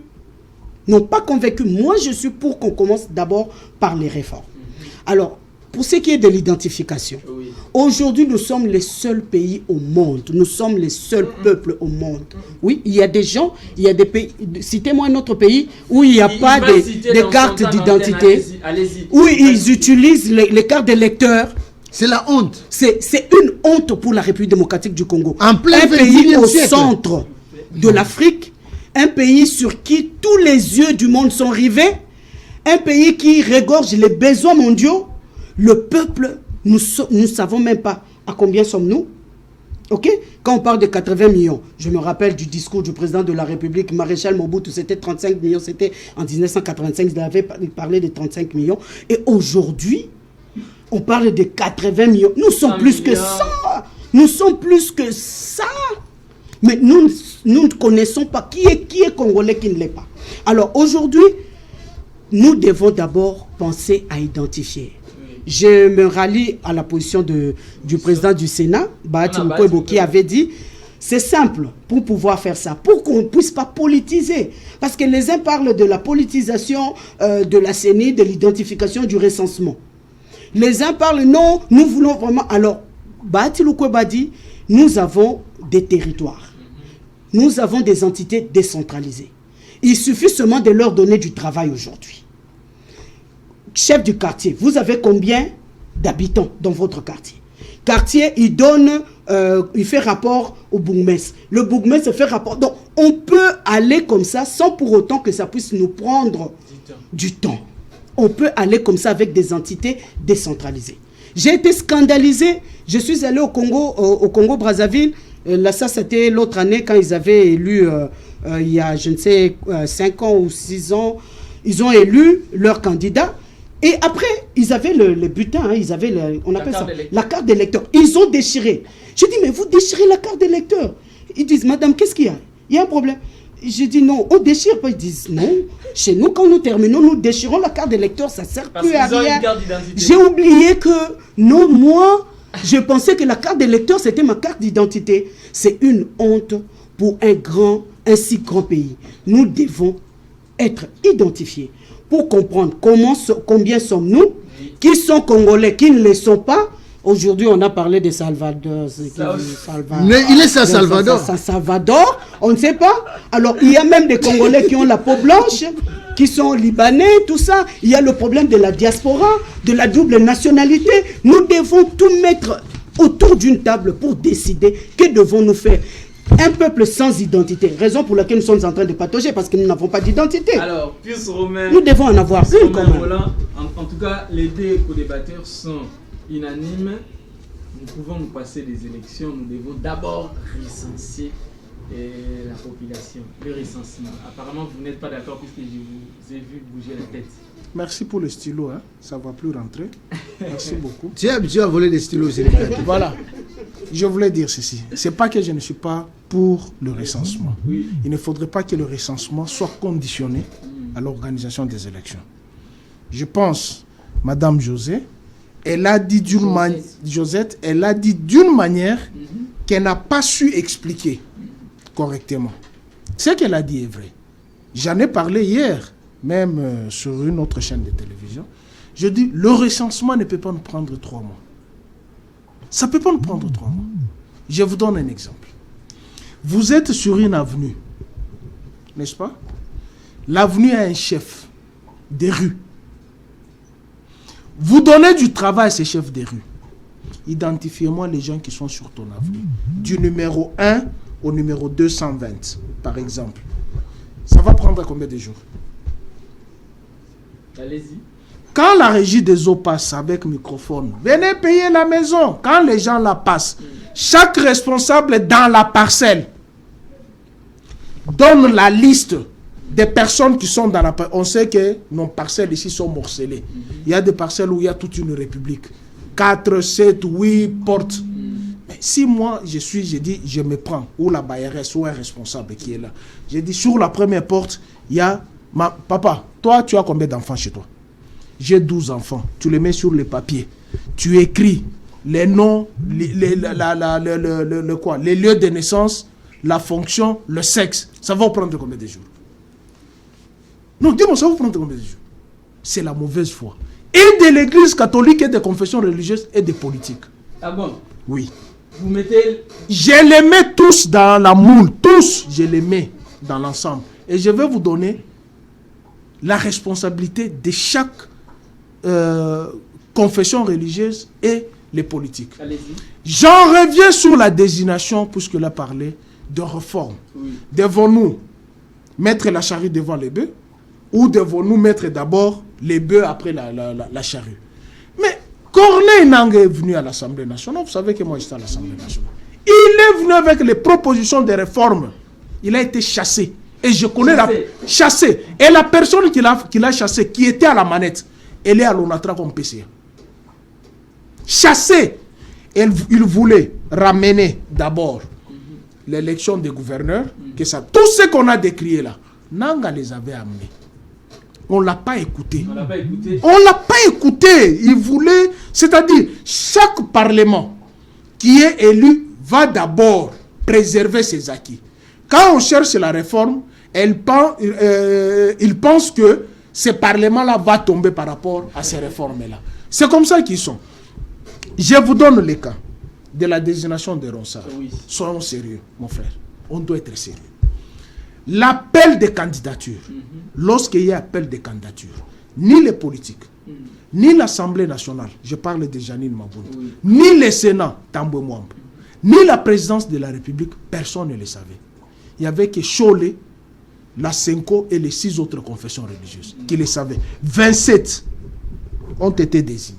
Moi, je suis pour qu'on commence d'abord par les réformes. Alors, pour ce qui est de l'identification, oui. Aujourd'hui, nous sommes les seuls pays au monde. Nous sommes les seuls peuples au monde. Oui, il y a des gens, il y a des pays. Citez-moi un autre pays où il n'y a pas de cartes d'identité. Où ils utilisent les cartes d'électeurs. C'est la honte. C'est une honte pour la République démocratique du Congo. En plein un pays au centre de l'Afrique, un pays sur qui tous les yeux du monde sont rivés, un pays qui regorge les besoins mondiaux. Le peuple, nous ne savons même pas à combien sommes-nous. Ok? Quand on parle de 80 millions, je me rappelle du discours du président de la République, Maréchal Mobutu, c'était 35 millions, c'était en 1985, il avait parlé de 35 millions. Et aujourd'hui, on parle de 80 millions. Nous sommes plus que ça. Nous sommes plus que ça. Mais nous ne connaissons pas qui est congolais, qui ne l'est pas. Alors aujourd'hui, nous devons d'abord penser à identifier. Je me rallie à la position du président du Sénat, Bahati Lukwebo, qui avait dit, c'est simple pour pouvoir faire ça, pour qu'on ne puisse pas politiser. Parce que les uns parlent de la politisation de la CENI, de l'identification, du recensement. Les uns parlent, non, nous voulons vraiment... Alors, Bahati Lukwebo dit, nous avons des territoires. Nous avons des entités décentralisées. Il suffit seulement de leur donner du travail aujourd'hui. Chef du quartier, vous avez combien d'habitants dans votre quartier? Quartier, il fait rapport au bourgmestre. Le bourgmestre fait rapport. Donc, on peut aller comme ça sans pour autant que ça puisse nous prendre du temps. On peut aller comme ça avec des entités décentralisées. J'ai été scandalisé. Je suis allé au Congo Brazzaville. Là, ça, c'était l'autre année quand ils avaient élu, il y a, je ne sais, 5 ans ou 6 ans, ils ont élu leur candidat. Et après, ils avaient le butin, hein, ils avaient, on appelle ça, la carte d'électeur. Ils ont déchiré. J'ai dit, mais vous déchirez la carte d'électeur. Ils disent, madame, qu'est-ce qu'il y a? Il y a un problème. J'ai dit, non, on déchire pas. Ils disent, non, chez nous, quand nous terminons, nous déchirons la carte d'électeur, ça ne sert plus à rien. J'ai oublié que, non, moi, je pensais que la carte d'électeur, c'était ma carte d'identité. C'est une honte pour un si grand pays. Nous devons être identifiés pour comprendre combien sommes-nous, qui sont Congolais, qui ne le sont pas. Aujourd'hui, on a parlé de Salvador. Mais il est ça, Salvador. Salvador, on ne sait pas. Alors, il y a même des Congolais qui ont la peau blanche, qui sont libanais, tout ça. Il y a le problème de la diaspora, de la double nationalité. Nous devons tout mettre autour d'une table pour décider que devons-nous faire. Un peuple sans identité, raison pour laquelle nous sommes en train de patauger, parce que nous n'avons pas d'identité. Alors, Pius Romain, nous devons en avoir une quand même. En tout cas, les deux co-débatteurs sont unanimes. Nous pouvons nous passer des élections. Nous devons d'abord recenser la population, le recensement. Apparemment, vous n'êtes pas d'accord puisque je vous ai vu bouger la tête. Merci pour le stylo, hein. Ça ne va plus rentrer. Merci beaucoup. Tu es habitué à voler des stylos. Voilà. Je voulais dire ceci. Ce n'est pas que je ne suis pas pour le recensement. Oui. Il ne faudrait pas que le recensement soit conditionné à l'organisation des élections. Je pense, Madame José, elle a dit d'une manière, Josette, elle a dit d'une manière qu'elle n'a pas su expliquer correctement. Ce qu'elle a dit est vrai. J'en ai parlé hier, même sur une autre chaîne de télévision. Je dis, le recensement ne peut pas nous prendre 3 mois. Ça ne peut pas nous prendre 3 mois. Je vous donne un exemple. Vous êtes sur une avenue, n'est-ce pas? L'avenue a un chef des rues. Vous donnez du travail à ces chefs des rues. Identifiez-moi les gens qui sont sur ton avenue. Du numéro 1 au numéro 220, par exemple. Ça va prendre combien de jours? Allez-y. Quand la régie des eaux passe avec microphone, venez payer la maison. Quand les gens la passent, chaque responsable dans la parcelle donne la liste des personnes qui sont dans la parcelle. On sait que nos parcelles ici sont morcelées. Il y a des parcelles où il y a toute une république. 4, 7, 8 portes. Mais si moi, je dis, je me prends, ou la bailleresse, ou un responsable qui est là. J'ai dit, sur la première porte, il y a... Papa, toi, tu as combien d'enfants chez toi? J'ai 12 enfants. Tu les mets sur les papiers. Tu écris les noms, les lieux de naissance, la fonction, le sexe. Ça va vous prendre combien de jours? Non, dis-moi, ça va vous prendre combien de jours? C'est la mauvaise foi. Et de l'église catholique, et des confessions religieuses, et des politiques. Ah bon? Oui. Vous mettez... Je les mets tous dans la moule. Tous, je les mets dans l'ensemble. Et je vais vous donner la responsabilité de chaque confession religieuse et les politiques. Allez-y. J'en reviens sur la désignation, puisque là parlait de réforme. Oui. Devons-nous mettre la charrue devant les bœufs, ou devons-nous mettre d'abord les bœufs après la charrue? Mais Corneille Nangue est venu à l'Assemblée nationale. Vous savez que moi j'étais à l'Assemblée nationale. Il est venu avec les propositions de réforme. Il a été chassé. Et je connais chassé. Et la personne qui l'a chassé, qui était à la manette, elle est à l'ONATRA comme PCA. Chassé. Il voulait ramener d'abord l'élection des gouverneurs. Que ça, tout ce qu'on a décrié là, Nanga les avait amenés. On ne l'a pas écouté. On ne l'a pas écouté. Il voulait, c'est-à-dire, chaque parlement qui est élu va d'abord préserver ses acquis. Quand on cherche la réforme, il pense que ce parlement-là va tomber par rapport à ces réformes-là. C'est comme ça qu'ils sont. Je vous donne le cas de la désignation de Ronsard. Oui. Soyons sérieux, mon frère. On doit être sérieux. L'appel des candidatures, lorsqu'il y a appel des candidatures, ni les politiques, ni l'Assemblée nationale, je parle de Janine Mabunda, ni le Sénat, Tambwe Mwamba, ni la présidence de la République, personne ne le savait. Il n'y avait que Cholé, la Senko et les 6 autres confessions religieuses qui le savaient. 27 ont été désignés.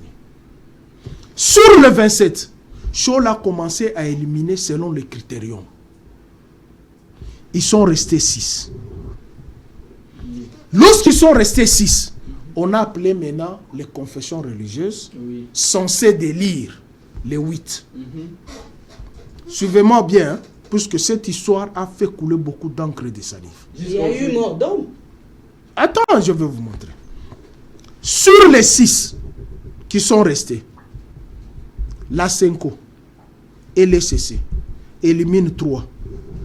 Sur le 27, Scholl a commencé à éliminer selon les critériums. Ils sont restés 6. Lorsqu'ils sont restés 6, on a appelé maintenant les confessions religieuses censées d'élire les 8. Suivez-moi bien, hein, puisque cette histoire a fait couler beaucoup d'encre et de salive. Il y a eu mort d'homme. Attends, je vais vous montrer. Sur les 6 qui sont restés, la Senko et l'ECC éliminent 3.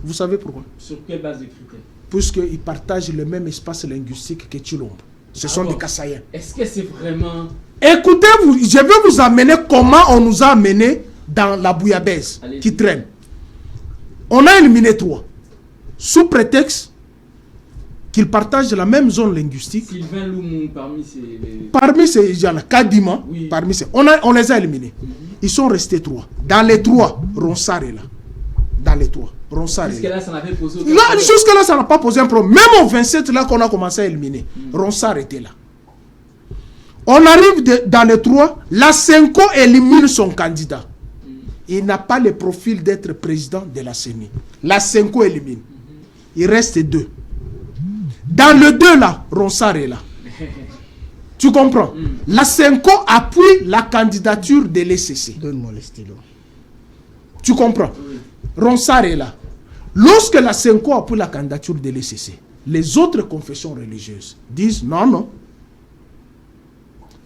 Vous savez pourquoi? Sur quelle base de critères? Puisqu'ils partagent le même espace linguistique que Chilombo. Ce sont des Kassaïens. Est-ce que c'est vraiment... Écoutez, je vais vous amener comment on nous a amenés dans la bouillabaisse qui traîne. On a éliminé 3. Sous prétexte qu'ils partagent la même zone linguistique. Sylvain Loumou parmi ces gens-là, Kadima, parmi ces, on les a éliminés. Ils sont restés 3. Dans les 3, Ronsard est là. Dans les 3, Ronsard est là. Jusque-là, ça n'avait posé aucun problème. Jusque-là, ça n'a pas posé un problème. Même au 27, là qu'on a commencé à éliminer, Ronsard était là. On arrive dans les 3, la Senko élimine son candidat. Il n'a pas le profil d'être président de la CENI. La Senko élimine. Il reste 2. Dans le 2 là, Ronsard est là. Tu comprends? La Senko appuie la candidature de l'ECC. Donne-moi le stylo. Tu comprends? Ronsard est là. Lorsque la Senko appuie la candidature de l'ECC, les autres confessions religieuses disent non.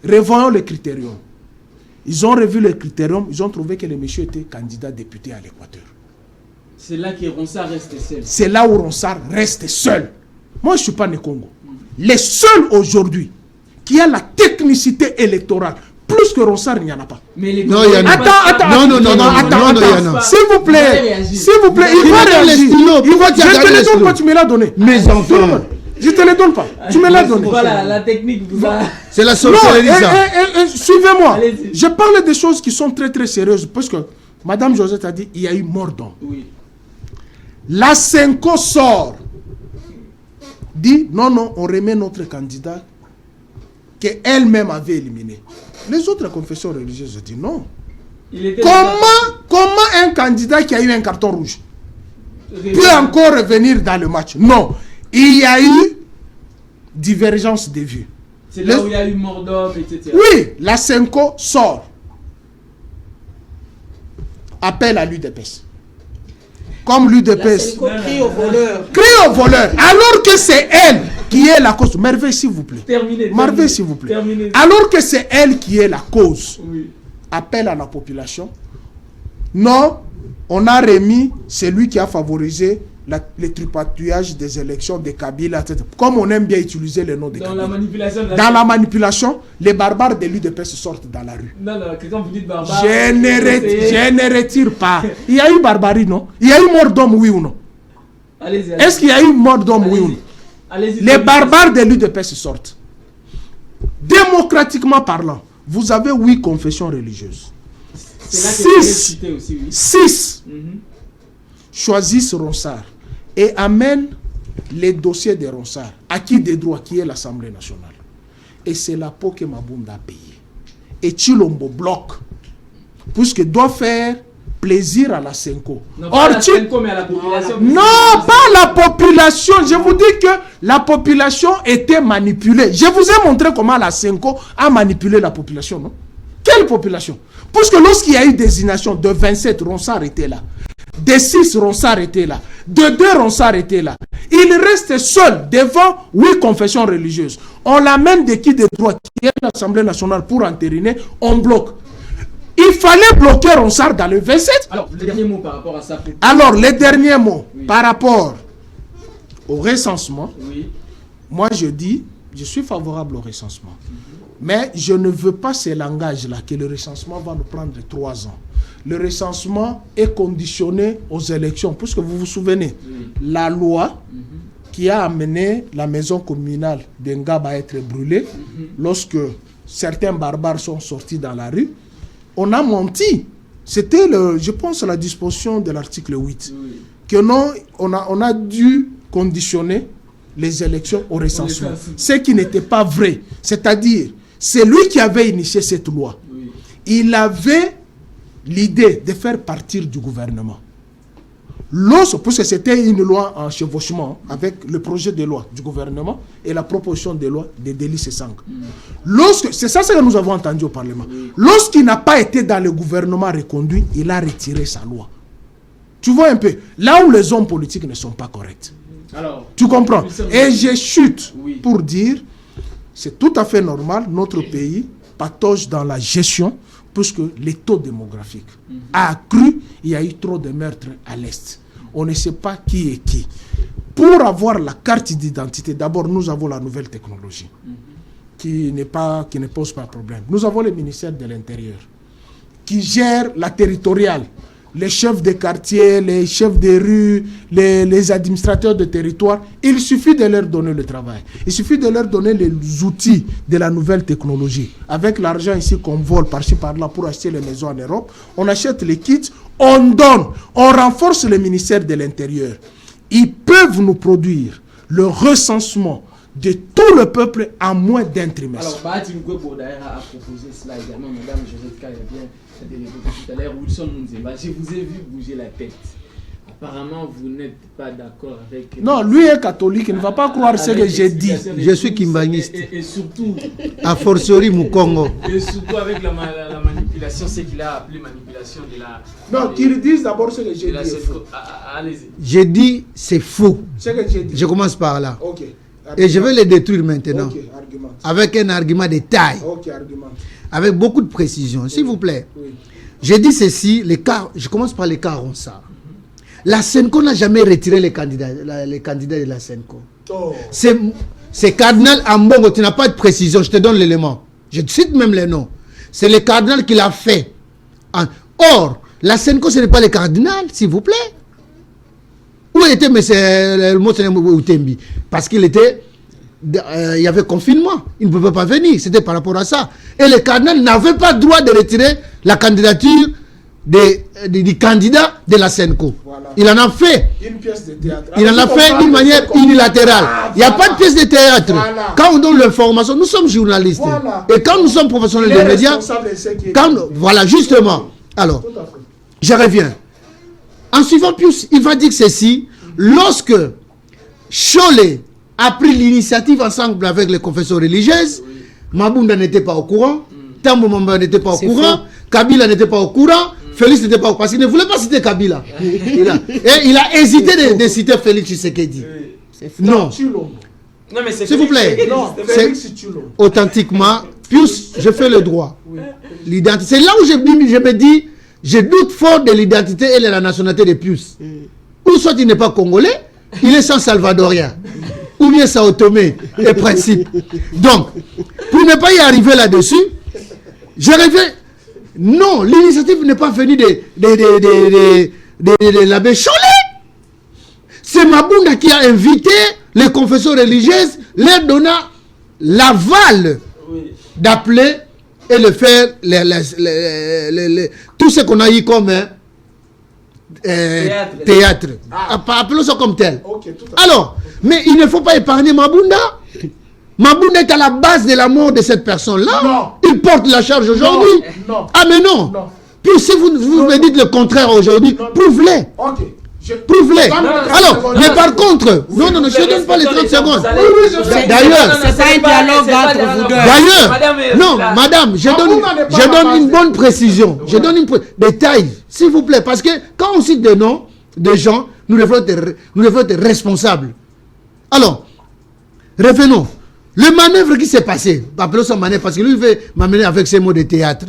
Revoyons les critériums. Ils ont revu les critériums, ils ont trouvé que le monsieur était candidat député à l'Équateur. C'est là que Ronsard reste seul. C'est là où Ronsard reste seul. Moi, je ne suis pas né Congo. Les seuls aujourd'hui qui a la technicité électorale, plus que Ronsard, il n'y en a pas. Mais les non, il y en a attends. S'il vous plaît, il va réagir. Je te les donne pas, tu me l'as donné. Mes enfants. Je te les donne pas. Tu me l'as donné. Voilà, la technique vous a... C'est la sorcellerie. Suivez-moi. Je parle des choses qui sont très très sérieuses parce que Madame Josette a dit il y a eu mort d'homme. Oui. La Senko sort. Dit non, on remet notre candidat qu'elle-même avait éliminé. Les autres confessions religieuses disent non. Comment un candidat qui a eu un carton rouge peut encore revenir dans le match? Non. Il y a eu divergence de vues. C'est là où il y a eu mort d'homme, etc. Oui, la Senko sort. Appelle à l'UDPS. Comme l'UDPS. Crie au voleur. Crie au voleur. Alors que c'est elle qui est la cause. Merveille, s'il vous plaît. Merveille, s'il vous plaît. Alors que c'est elle qui est la cause. Oui. Appelle à la population. Non, on a remis celui qui a favorisé le tripatouillage des élections de Kabila, etc. Comme on aime bien utiliser le nom de Kabila. Dans la manipulation, les barbares de l'UDPS sortent dans la rue. Non, quand vous dites barbare... Je ne retire pas. Il y a eu barbarie, non? Il y a eu mort d'homme, oui ou non? Allez-y. Est-ce qu'il y a eu mort d'homme, oui ou non? Les barbares de l'UDPS sortent. Démocratiquement parlant, vous avez 8 confessions religieuses. 6 choisissent Ronsard et amènent les dossiers de Ronsard, acquis des droits, qui est l'Assemblée nationale. Et c'est la peau que Mabunda a payé. Et Chilombo bloque, puisqu'il doit faire plaisir à la Senko. Non, pas à la Senko, mais à la population. Non, pas la population. Je vous dis que la population était manipulée. Je vous ai montré comment la Senko a manipulé la population, non? Quelle population? Puisque lorsqu'il y a eu désignation de 27, Ronsard était là. De 6, Ronsard était là. De 2, Ronsard était là. Il reste seul devant 8 confessions religieuses. On l'amène de qui de droit, qui est l'Assemblée nationale pour entériner, on bloque. Il fallait bloquer Ronsard dans le 27. Alors, le dernier mot par rapport à ça. Alors, le dernier mot par rapport au recensement. Oui. Moi, je dis, je suis favorable au recensement. Mais je ne veux pas ce langage-là, que le recensement va nous prendre 3 ans. Le recensement est conditionné aux élections, puisque vous vous souvenez, la loi qui a amené la maison communale d'Engab à être brûlée, lorsque certains barbares sont sortis dans la rue, on a menti. C'était, je pense, la disposition de l'article 8. Que non, on a dû conditionner les élections au recensement. Ce qui n'était pas vrai. C'est-à-dire, c'est lui qui avait initié cette loi. Il avait l'idée de faire partir du gouvernement. Puisque c'était une loi en chevauchement avec le projet de loi du gouvernement et la proposition de loi de Délice Sang. C'est ça ce que nous avons entendu au Parlement. Lorsqu'il n'a pas été dans le gouvernement reconduit, il a retiré sa loi. Tu vois un peu, là où les hommes politiques ne sont pas corrects. Alors, tu comprends? Et je chute pour dire, c'est tout à fait normal, notre pays patauge dans la gestion, puisque les taux démographiques a accru, il y a eu trop de meurtres à l'Est. On ne sait pas qui est qui. Pour avoir la carte d'identité, d'abord nous avons la nouvelle technologie qui ne pose pas de problème. Nous avons le ministère de l'Intérieur qui gère la territoriale. Les chefs de quartier, les chefs de rue, les administrateurs de territoire, il suffit de leur donner le travail. Il suffit de leur donner les outils de la nouvelle technologie. Avec l'argent ici qu'on vole par-ci par-là pour acheter les maisons en Europe, on achète les kits, on donne, on renforce le ministère de l'Intérieur. Ils peuvent nous produire le recensement de tout le peuple en moins d'un trimestre. Alors, Bahati Ngwebo d'ailleurs a proposé cela également, Madame Josette Kaya vient de l'évoquer tout à l'heure, Wilson Munzemba. Je vous ai vu bouger la tête. Apparemment, vous n'êtes pas d'accord avec... Non, lui est catholique, il ne va pas croire ce que j'ai dit. Je suis kimbaniste. Et surtout... A fortiori Mukongo. Et surtout avec la manipulation, ce qu'il a appelé manipulation de la... Non, qu'ils disent d'abord ce que j'ai dit. Allez-y. J'ai dit, c'est faux. Ce que j'ai dit. Je commence par là. Ok. Et je vais les détruire maintenant. Ok, argument. Avec un argument de taille. Ok, argument. Avec beaucoup de précision. S'il vous plaît. Oui. J'ai dit ceci, je commence par les cas Ronsard. La Senco n'a jamais retiré les candidats de la Senco. Oh. C'est cardinal Ambongo, tu n'as pas de précision, je te donne l'élément. Je te cite même les noms. C'est le cardinal qui l'a fait. Or, la Senco, ce n'est pas le cardinal, s'il vous plaît. Où était M. Outembi? Parce qu'il était... il y avait confinement. Il ne pouvait pas venir. C'était par rapport à ça. Et le cardinal n'avait pas le droit de retirer la candidature du candidat de la Senco. Voilà. Il en a fait. Une pièce de théâtre. Il en a fait d'une manière unilatérale. Il n'y a pas de pièce de théâtre. Voilà. Quand on donne l'information, nous sommes journalistes. Voilà. Et quand nous sommes professionnels des médias, voilà, justement. Alors, je reviens. En suivant Pius, il va dire ceci. Lorsque Cholet a pris l'initiative ensemble avec les confessions religieuses, Mabunda n'était pas au courant, Tambo Mamba n'était pas au courant, Kabila n'était pas au courant, Félix n'était pas au courant, parce qu'il ne voulait pas citer Kabila. Et il a hésité de citer Félix Tshisekedi. Non. S'il vous plaît. Authentiquement, Pius, je fais le droit. L'identité. C'est là où je me dis, je doute fort de l'identité et de la nationalité de Pius. Ou soit il n'est pas congolais, il est sans salvadorien. Ou bien Sao Tomé et Principe. Donc, pour ne pas y arriver là-dessus, je reviens. Non, l'initiative n'est pas venue de l'abbé Cholet. C'est Mabunda qui a invité les confessions religieuses, leur donnant l'aval d'appeler et de faire tout ce qu'on a eu comme théâtre. Appelons ça comme tel. Okay, alors, mais il ne faut pas épargner Mabunda. Mabunda est à la base de la mort de cette personne-là. Il porte la charge aujourd'hui. Ah mais non. Puis si vous me dites le contraire aujourd'hui, prouve-le. Prouve-le. Alors, mais par contre, non, je ne donne pas les 30 secondes. D'ailleurs, c'est pas un dialogue entre vous deux. D'ailleurs, non, madame, je donne une bonne précision. Je donne une détail, s'il vous plaît, parce que quand on cite des noms de gens, nous devons être responsables. Alors, revenons. Le manœuvre qui s'est passé, appelons ça manœuvre, parce que lui, il veut m'amener avec ses mots de théâtre.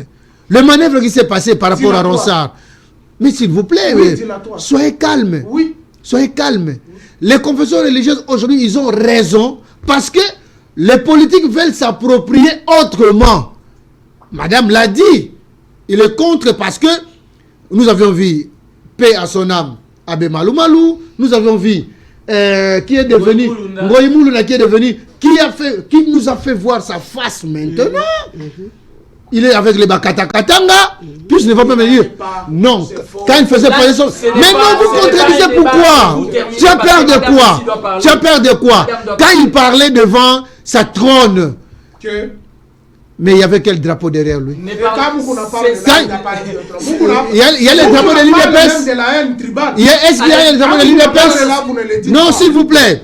Le manœuvre qui s'est passé par rapport à Ronsard. Mais s'il vous plaît, soyez calme. Oui. Soyez calme. Les confessions religieuses, aujourd'hui, ils ont raison parce que les politiques veulent s'approprier autrement. Madame l'a dit. Il est contre parce que nous avions vu, paix à son âme, Abbé Malou Malou. Nous avions vu qui est devenu, Ngoï Moulouna qui est devenu, qui nous a fait voir sa face maintenant. Il est avec les Bakata Katanga, puis je ne vais pas me dire non. Quand il faisait parler son. Mais non, vous contredisez pourquoi? Tu as peur de quoi? Tu as peur de quoi? Quand il parlait devant sa trône, Mais il y avait quel drapeau derrière lui? Mais Il y a le drapeau de l'UDPS. Est-ce qu'il y a le drapeau de l'UDPS? Non, s'il vous plaît.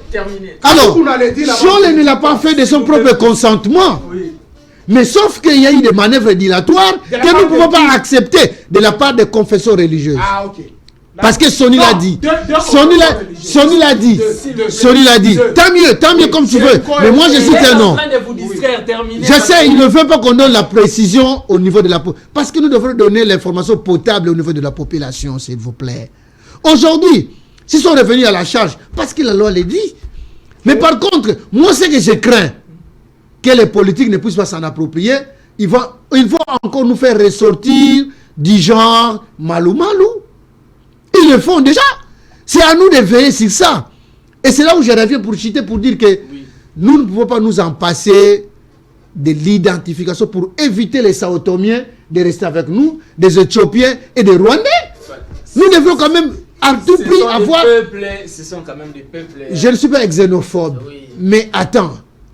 Alors, Scholl ne l'a pas fait de son propre consentement. Mais sauf qu'il y a eu des manœuvres dilatoires que nous ne pouvons pas accepter de la part des confessions religieuses. Ah, ok. Parce que Sonny l'a dit. Sonny l'a dit. Sonny l'a dit. Tant mieux comme tu veux. Mais moi je cite un nom. J'essaie, il ne veut pas qu'on donne la précision au niveau de la population. Parce que nous devons donner l'information potable au niveau de la population, s'il vous plaît. Aujourd'hui, s'ils sont revenus à la charge, parce que la loi le dit. Mais par contre, moi ce que je crains, que les politiques ne puissent pas s'en approprier, ils vont encore nous faire ressortir du genre malou. Ils le font déjà. C'est à nous de veiller sur ça. Et c'est là où je reviens pour citer, pour dire que nous ne pouvons pas nous en passer de l'identification pour éviter les Sao-Tomiens de rester avec nous, des Éthiopiens et des Rwandais. Nous devons quand même à tout prix avoir... Ce sont quand même des peuples... Je ne suis pas xénophobe. Mais attends,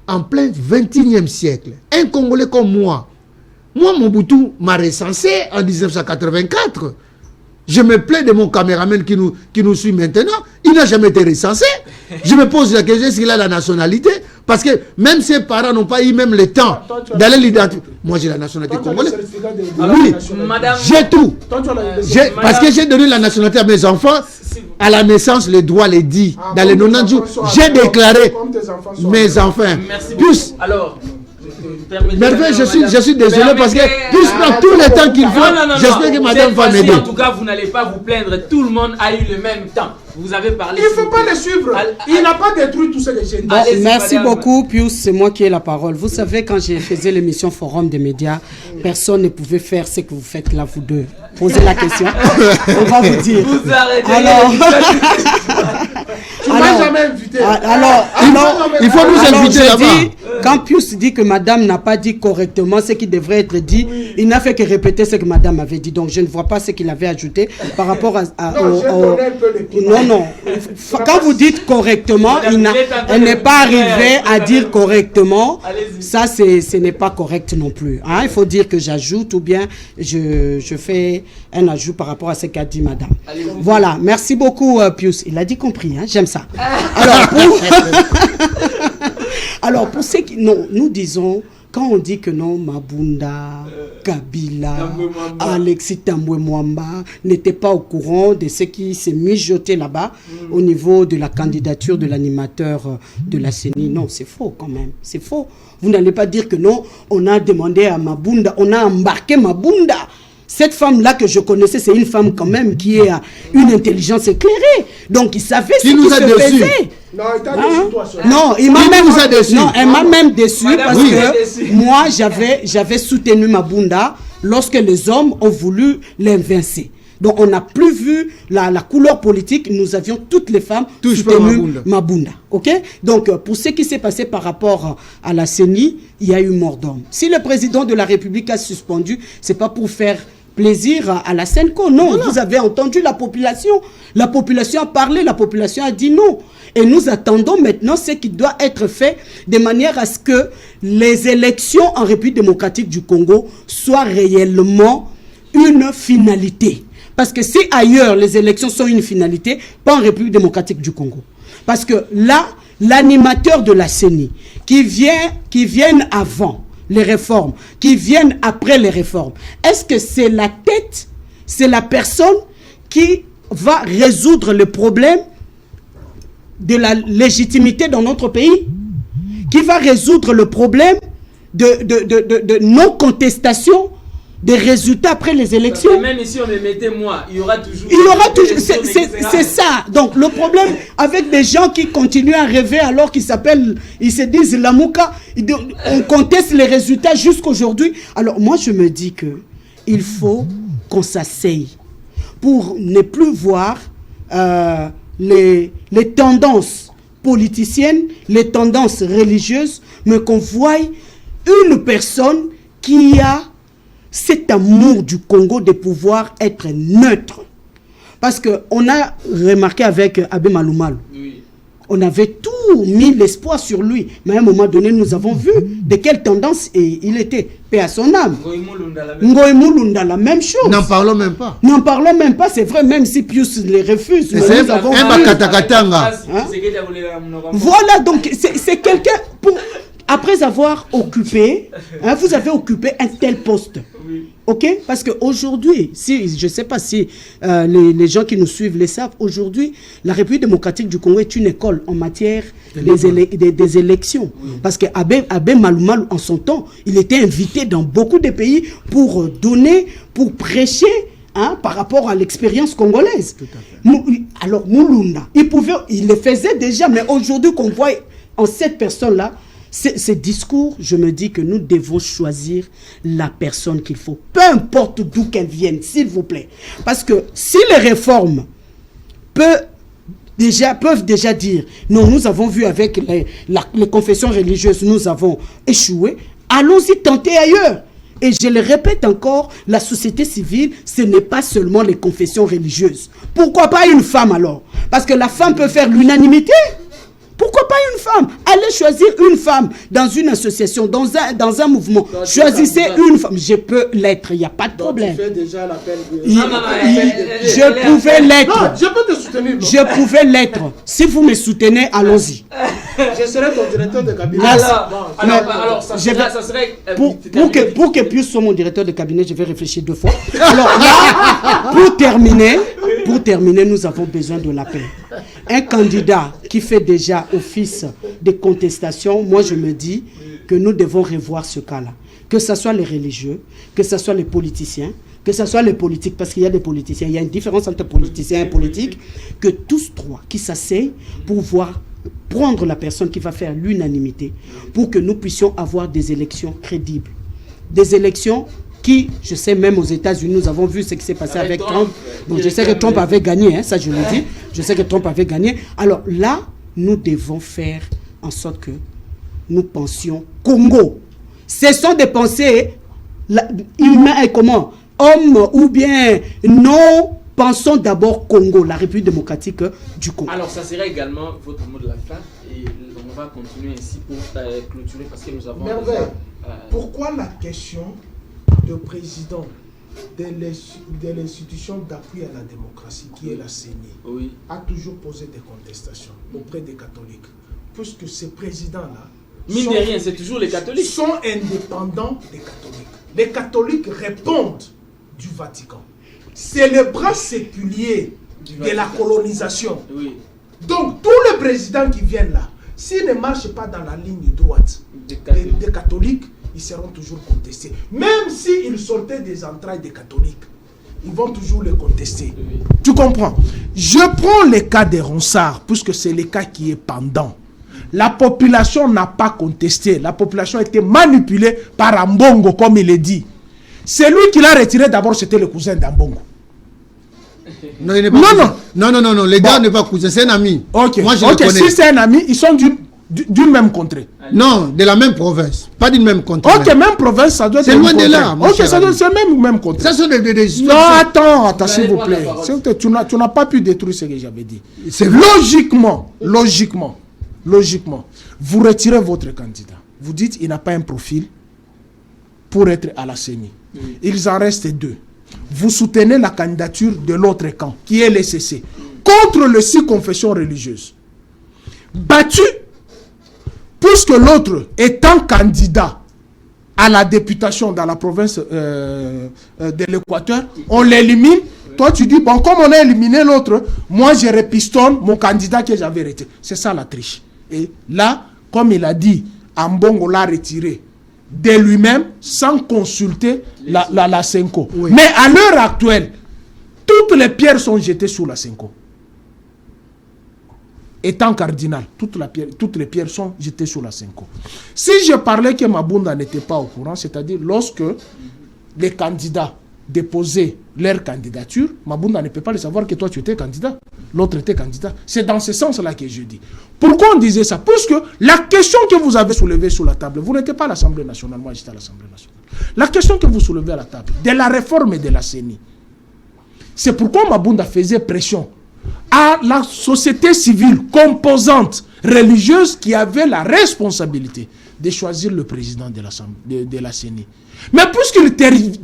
en plein 21e siècle, un Congolais comme moi, Mobutu m'a recensé en 1984. Je me plains de mon caméraman qui nous suit maintenant. Il n'a jamais été recensé. Je me pose la question, est-ce qu'il a la nationalité? Parce que même ses parents n'ont pas eu même le temps d'aller l'identifier. Moi, j'ai la nationalité congolaise. Oui, j'ai tout. Parce que j'ai donné la nationalité à mes enfants. À la naissance, le droit les dit. Dans les 90 jours, j'ai déclaré mes enfants. Plus, alors... Merveille, je suis désolé parce que tout prend tout le temps qu'il faut. J'espère que madame va m'aider. En tout cas, vous n'allez pas vous plaindre. Tout le monde a eu le même temps. Vous avez parlé. Il ne faut pas le suivre. Il n'a pas détruit tout ce que j'ai dit. Merci beaucoup, Pius. C'est moi qui ai la parole. Vous savez, quand j'ai fait l'émission Forum des médias, personne ne pouvait faire ce que vous faites là, vous deux. Posez la question. On va vous dire. Vous arrêtez. Alors, tu m'as jamais invité. Il faut nous inviter là-bas. Quand Pius dit que madame n'a pas dit correctement ce qui devrait être dit, il n'a fait que répéter ce que madame avait dit. Donc je ne vois pas ce qu'il avait ajouté par rapport non. Quand vous dites correctement, elle n'est pas arrivée à dire correctement. Ça, ce n'est pas correct non plus. Hein? Il faut dire que j'ajoute ou bien je fais un ajout par rapport à ce qu'a dit madame. Voilà. Merci beaucoup, Pius. Il a dit compris. Hein? J'aime ça. Alors, pour ceux qui... Non, nous disons, quand on dit que non, Mabunda, Kabila, Alexis Tambwe Mwamba n'étaient pas au courant de ce qui s'est mijoté là-bas au niveau de la candidature de l'animateur de la CENI. Non, c'est faux quand même. C'est faux. Vous n'allez pas dire que non, on a demandé à Mabunda, on a embarqué Mabunda. Cette femme-là que je connaissais, c'est une femme quand même qui a une intelligence éclairée. Donc, il savait ce qui se faisait. Non, il m'a même déçu. Non, elle m'a même déçu parce que moi, j'avais soutenu Mabunda lorsque les hommes ont voulu l'invincer. Donc, on n'a plus vu la couleur politique. Nous avions toutes les femmes soutenu Mabunda. OK? Donc, pour ce qui s'est passé par rapport à la CENI, il y a eu mort d'homme. Si le président de la République a suspendu, c'est pas pour faire plaisir à la Senco. Non, vous avez entendu la population. La population a parlé, la population a dit non. Et nous attendons maintenant ce qui doit être fait de manière à ce que les élections en République démocratique du Congo soient réellement une finalité. Parce que si ailleurs les élections sont une finalité, pas en République démocratique du Congo. Parce que là, l'animateur de la CENI qui viennent avant les réformes, qui viennent après les réformes, est-ce que c'est la tête, c'est la personne qui va résoudre le problème de la légitimité dans notre pays, qui va résoudre le problème de non-contestation des résultats après les élections? Et même si on me mettait moi, il y aura toujours... C'est ça. Donc le problème avec des gens qui continuent à rêver alors qu'ils se disent Lamouka, on conteste les résultats jusqu'aujourd'hui. Alors moi je me dis que il faut qu'on s'asseye pour ne plus voir les tendances politiciennes, les tendances religieuses, mais qu'on voie une personne qui a cet amour du Congo de pouvoir être neutre. Parce qu'on a remarqué avec Abbé Malumalu, on avait tout tout mis l'espoir sur lui. Mais à un moment donné, nous avons vu de quelle tendance il était. Paix à son âme. Ngoï Mulunda, la même chose. N'en parlons même pas. N'en parlons même pas, c'est vrai, même si Pius les refuse. C'est un Bakatakatanga. Voilà, donc c'est quelqu'un après avoir occupé, vous avez occupé un tel poste. Ok, parce qu'aujourd'hui, je ne sais pas si les gens qui nous suivent le savent, aujourd'hui, la République démocratique du Congo est une école en matière des élections. Parce qu'Abbé Malumalu, en son temps, il était invité dans beaucoup de pays pour prêcher par rapport à l'expérience congolaise. Alors, Mulunda, il le faisait déjà, mais aujourd'hui qu'on voit en cette personne-là, ces discours, je me dis que nous devons choisir la personne qu'il faut, peu importe d'où qu'elle vienne, s'il vous plaît. Parce que si les réformes peuvent déjà dire, non, nous avons vu avec les confessions religieuses, nous avons échoué, allons-y tenter ailleurs. Et je le répète encore, la société civile, ce n'est pas seulement les confessions religieuses. Pourquoi pas une femme alors? Parce que la femme peut faire l'unanimité. Pourquoi pas une femme? Allez choisir une femme dans une association, dans un mouvement. Choisissez une femme. Je peux l'être, il n'y a pas de problème. Tu fais déjà l'appel. Je pouvais l'être. Non, je peux te soutenir. Non? Je pouvais l'être. Si vous me soutenez, allons-y. Je serai ton directeur de cabinet. Alors, ça serait... Pour que Pius soit mon directeur de cabinet, je vais réfléchir 2 fois. Alors là, pour terminer, nous avons besoin de la paix. Un candidat qui fait déjà office de contestation, moi je me dis que nous devons revoir ce cas-là. Que ce soit les religieux, que ce soit les politiciens, que ce soit les politiques, parce qu'il y a des politiciens, il y a une différence entre politiciens et politiques, que tous trois qui s'asseyent pour voir prendre la personne qui va faire l'unanimité pour que nous puissions avoir des élections crédibles. Des élections qui, je sais même aux États-Unis, nous avons vu ce qui s'est passé avec Trump. Donc je sais que Trump avait gagné, ça je le dis. Je sais que Trump avait gagné. Alors là, nous devons faire en sorte que nous pensions Congo. Ce sont des pensées humaines et comment? Hommes ou bien non. Pensons d'abord Congo, la République démocratique du Congo. Alors, ça serait également votre mot de la fin et on va continuer ainsi pour clôturer parce que nous avons... Pourquoi la question de président de l'institution d'appui à la démocratie, qui est la CENI, a toujours posé des contestations auprès des catholiques, puisque ces présidents-là c'est toujours les catholiques. Sont indépendants des catholiques. Les catholiques répondent du Vatican. C'est le bras séculier de la colonisation. Oui. Donc, tous les présidents qui viennent là, s'ils ne marchent pas dans la ligne droite des catholiques, ils seront toujours contestés. Même s'ils sortaient des entrailles des catholiques, ils vont toujours les contester. Oui. Tu comprends? Je prends le cas des Ronsards, puisque c'est le cas qui est pendant. La population n'a pas contesté. La population a été manipulée par Ambongo, comme il est dit. C'est lui qui l'a retiré d'abord, c'était le cousin d'Ambongo. Non, il n'est pas non, les gars n'est pas cousin, c'est un ami. Ok, moi je le connais. Si c'est un ami, ils sont d'une même contrée. Non, de la même province, pas d'une même contrée. Ok, même province, ça doit être. C'est loin de là. Ok, ça doit être même contrée. Ça sont des non, attends, s'il vous plaît. Tu n'as pas pu détruire ce que j'avais dit. Logiquement, vous retirez votre candidat. Vous dites il n'a pas un profil pour être à la CENI. Ils en restent 2. Vous soutenez la candidature de l'autre camp, qui est l'ECC, contre les 6 confessions religieuses. Battu, puisque l'autre étant candidat à la députation dans la province de l'Équateur, on l'élimine. Toi, tu dis, bon, comme on a éliminé l'autre, moi, je repistonne mon candidat que j'avais retiré. C'est ça la triche. Et là, comme il a dit, Ambongo l'a retiré de lui-même sans consulter la Senko. Oui. Mais à l'heure actuelle, toutes les pierres sont jetées sur la Senko. Étant cardinal, toutes les pierres sont jetées sur la Senko. Si je parlais que Mabunda n'était pas au courant, c'est-à-dire lorsque les candidats déposaient leur candidature, Mabunda ne peut pas le savoir que toi tu étais candidat, l'autre était candidat. C'est dans ce sens-là que je dis. Pourquoi on disait ça? Puisque la question que vous avez soulevée sur la table, vous n'étiez pas à l'Assemblée nationale, moi j'étais à l'Assemblée nationale. La question que vous soulevez à la table, de la réforme de la CENI, c'est pourquoi Mabunda faisait pression à la société civile composante religieuse qui avait la responsabilité de choisir le président de la CENI. Mais puisqu'il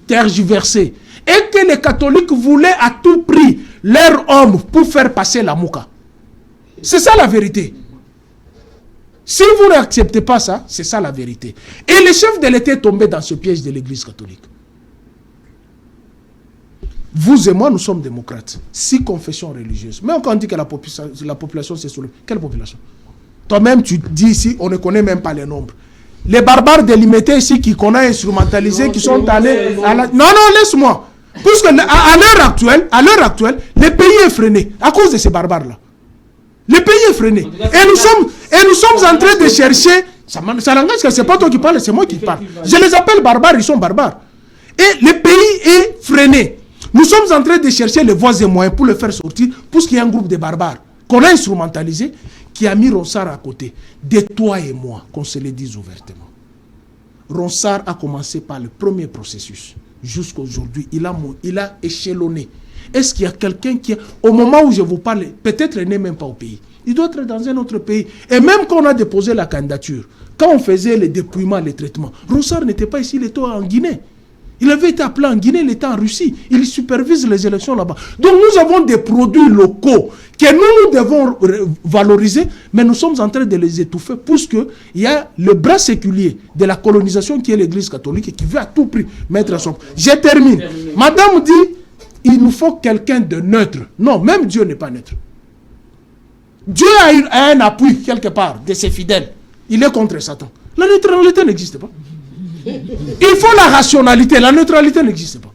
tergiversait et que les catholiques voulaient à tout prix leur homme pour faire passer la mouka, c'est ça la vérité. Si vous n'acceptez pas ça, c'est ça la vérité. Et le chef de l'État est tombé dans ce piège de l'Église catholique. Vous et moi, nous sommes démocrates. 6 confessions religieuses. Mais quand on dit que la population s'est soulevée, quelle population? Toi-même, tu dis ici, on ne connaît même pas les nombres. Les barbares délimités ici qui qu'on a instrumentalisés, qui sont allés... Non, laisse-moi. Puisque à l'heure actuelle, le pays est freiné à cause de ces barbares-là. Le pays est freiné. Et nous sommes en train de chercher... Ça n'engage que ce n'est pas toi qui parles, c'est moi qui parle. Je les appelle barbares, ils sont barbares. Et le pays est freiné. Nous sommes en train de chercher les voies et moyens pour le faire sortir, puisqu'il y a un groupe de barbares qu'on a instrumentalisé, qui a mis Ronsard à côté. De toi et moi, qu'on se le dise ouvertement. Ronsard a commencé par le premier processus. Jusqu'à aujourd'hui, il a échelonné. Est-ce qu'il y a quelqu'un qui, au moment où je vous parle, peut-être n'est même pas au pays. Il doit être dans un autre pays. Et même quand on a déposé la candidature, quand on faisait les dépouillements, les traitements, Ronsard n'était pas ici, il était en Guinée. Il avait été appelé en Guinée, il était en Russie. Il supervise les élections là-bas. Donc nous avons des produits locaux que nous devons valoriser, mais nous sommes en train de les étouffer puisqu'il y a le bras séculier de la colonisation qui est l'Église catholique et qui veut à tout prix mettre son... Je termine. Madame dit, il nous faut quelqu'un de neutre. Non, même Dieu n'est pas neutre. Dieu a un appui quelque part de ses fidèles. Il est contre Satan. La neutralité n'existe pas. Il faut la rationalité. La neutralité n'existe pas.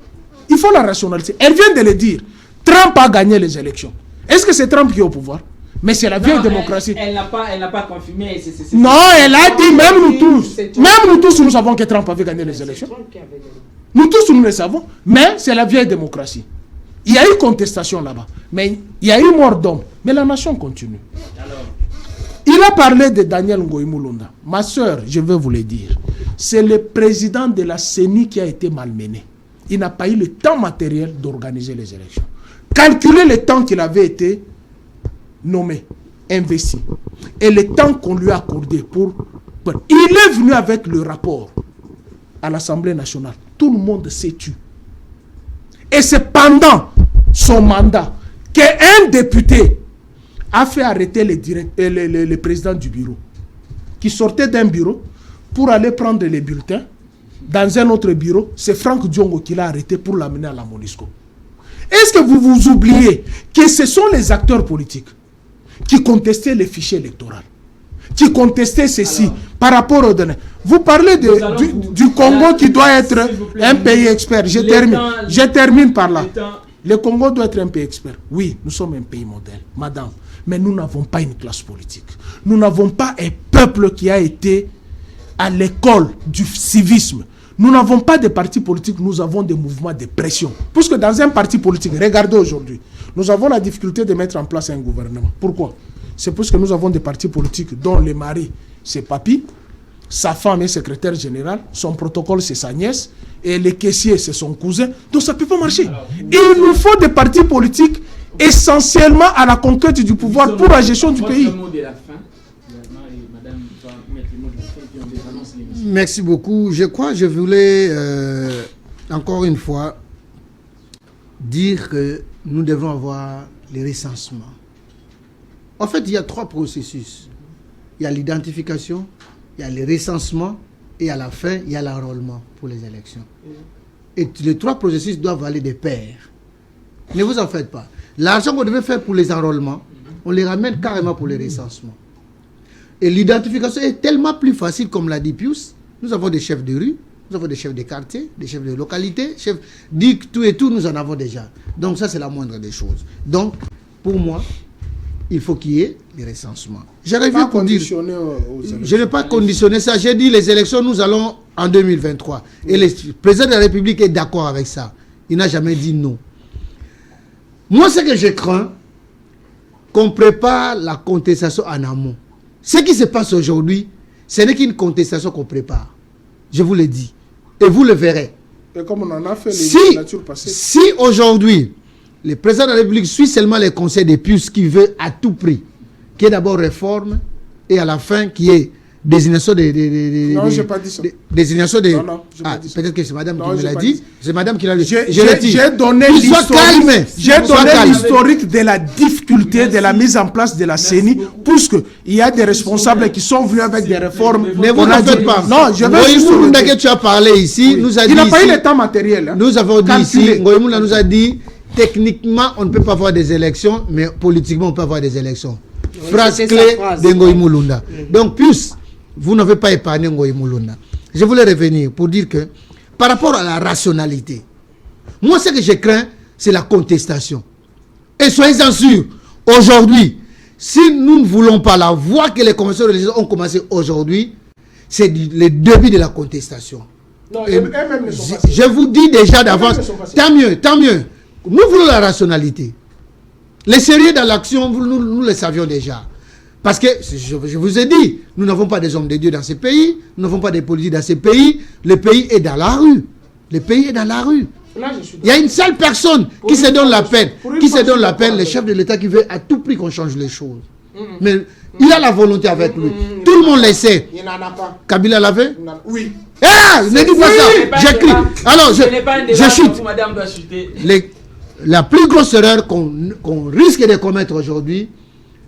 Il faut la rationalité. Elle vient de le dire. Trump a gagné les élections. Est-ce que c'est Trump qui est au pouvoir? Mais c'est la vieille démocratie. Elle n'a pas confirmé. Non, elle a dit, même nous tous, nous savons que Trump avait gagné les élections. Nous tous, nous le savons. Mais c'est la vieille démocratie. Il y a eu contestation là-bas. Mais il y a eu mort d'homme. Mais la nation continue. Il a parlé de Daniel Ngoï Mulunda. Ma soeur, je vais vous le dire. C'est le président de la CENI qui a été malmené. Il n'a pas eu le temps matériel d'organiser les élections. Calculez le temps qu'il avait été nommé, investi. Et le temps qu'on lui a accordé pour... Il est venu avec le rapport à l'Assemblée nationale. Tout le monde s'est tué. Et c'est pendant son mandat qu'un député a fait arrêter le président du bureau, qui sortait d'un bureau pour aller prendre les bulletins dans un autre bureau. C'est Franck Diongo qui l'a arrêté pour l'amener à la MONUSCO. Est-ce que vous vous oubliez que ce sont les acteurs politiques qui contestaient les fichiers électoraux, qui contestaient ceci par rapport aux données? Vous parlez du Congo qui doit être un pays expert. Je termine par là. Le Congo doit être un pays expert. Oui, nous sommes un pays modèle, madame. Mais nous n'avons pas une classe politique. Nous n'avons pas un peuple qui a été à l'école du civisme. Nous n'avons pas de partis politiques, nous avons des mouvements de pression. Puisque dans un parti politique, regardez aujourd'hui, nous avons la difficulté de mettre en place un gouvernement. Pourquoi? C'est parce que nous avons des partis politiques dont le mari, c'est Papi, sa femme est secrétaire générale, son protocole, c'est sa nièce, et le caissier, c'est son cousin. Donc ça ne peut pas marcher. Il nous faut des partis politiques essentiellement à la conquête du pouvoir pour la gestion du pays. Merci beaucoup. Je voulais encore une fois dire que nous devons avoir les recensements. En fait, il y a 3 processus. Il y a l'identification, il y a le recensement et à la fin, il y a l'enrôlement pour les élections. Et les 3 processus doivent aller de pair. Ne vous en faites pas. L'argent qu'on devait faire pour les enrôlements, on les ramène carrément pour les recensements. Et l'identification est tellement plus facile, comme l'a dit Pius. Nous avons des chefs de rue, nous avons des chefs de quartier, des chefs de localité, chefs d'IC, tout et tout, nous en avons déjà. Donc ça, c'est la moindre des choses. Donc, pour moi, il faut qu'il y ait les recensements. J'aurais vu qu'on dise... Je n'ai pas conditionné ça. J'ai dit les élections, nous allons en 2023. Et le président de la République est d'accord avec ça. Il n'a jamais dit non. Moi, ce que je crains, qu'on prépare la contestation en amont. Ce qui se passe aujourd'hui, ce n'est qu'une contestation qu'on prépare. Je vous le dis. Et vous le verrez. Et comme on en a fait les législatures passées. Si aujourd'hui, le président de la République suit seulement les conseils des puces qui veut à tout prix, qui est d'abord réforme et à la fin qui est désignation non, je n'ai pas dit ça. Désignation des... Non, peut-être que c'est madame qui me l'a dit. C'est madame qui l'a dit. J'ai donné l'historique de la difficulté de la mise en place de la CENI, puisqu'il y a des responsables qui sont venus avec des réformes. Ne vous en faites pas. Non, je vais juste... que tu as parlé ici, nous a dit... Il n'a pas eu le temps matériel. Nous avons dit ici, Ngoïmoula nous a dit, techniquement, on ne peut pas avoir des élections, mais politiquement, on peut avoir des élections. Phrase clé de Ngoïmoulunda. Donc, plus... Vous n'avez pas épargné Ngoïmoulunda. Je voulais revenir pour dire que par rapport à la rationalité, moi ce que je crains, c'est la contestation. Et soyez-en sûrs, aujourd'hui, si nous ne voulons pas la voie que les conventions religieuses ont commencé aujourd'hui, c'est le début de la contestation. Non, je vous dis déjà d'avance, tant mieux, tant mieux. Nous voulons la rationalité. Les sérieux dans l'action, nous le savions déjà. Parce que, je vous ai dit, nous n'avons pas des hommes de Dieu dans ces pays, nous n'avons pas des politiques dans ces pays, le pays est dans la rue. Le pays est dans la rue. Là, il y a une seule personne qui se donne la peine, le chef de l'État qui veut à tout prix qu'on change les choses. Mais il a la volonté avec lui. Tout le monde le sait. Il n'en a pas. Kabila l'avait? Oui. Ah, ne dis pas ça. J'écris. Alors, je chute. Madame doit chuter. La plus grosse erreur qu'on risque de commettre aujourd'hui,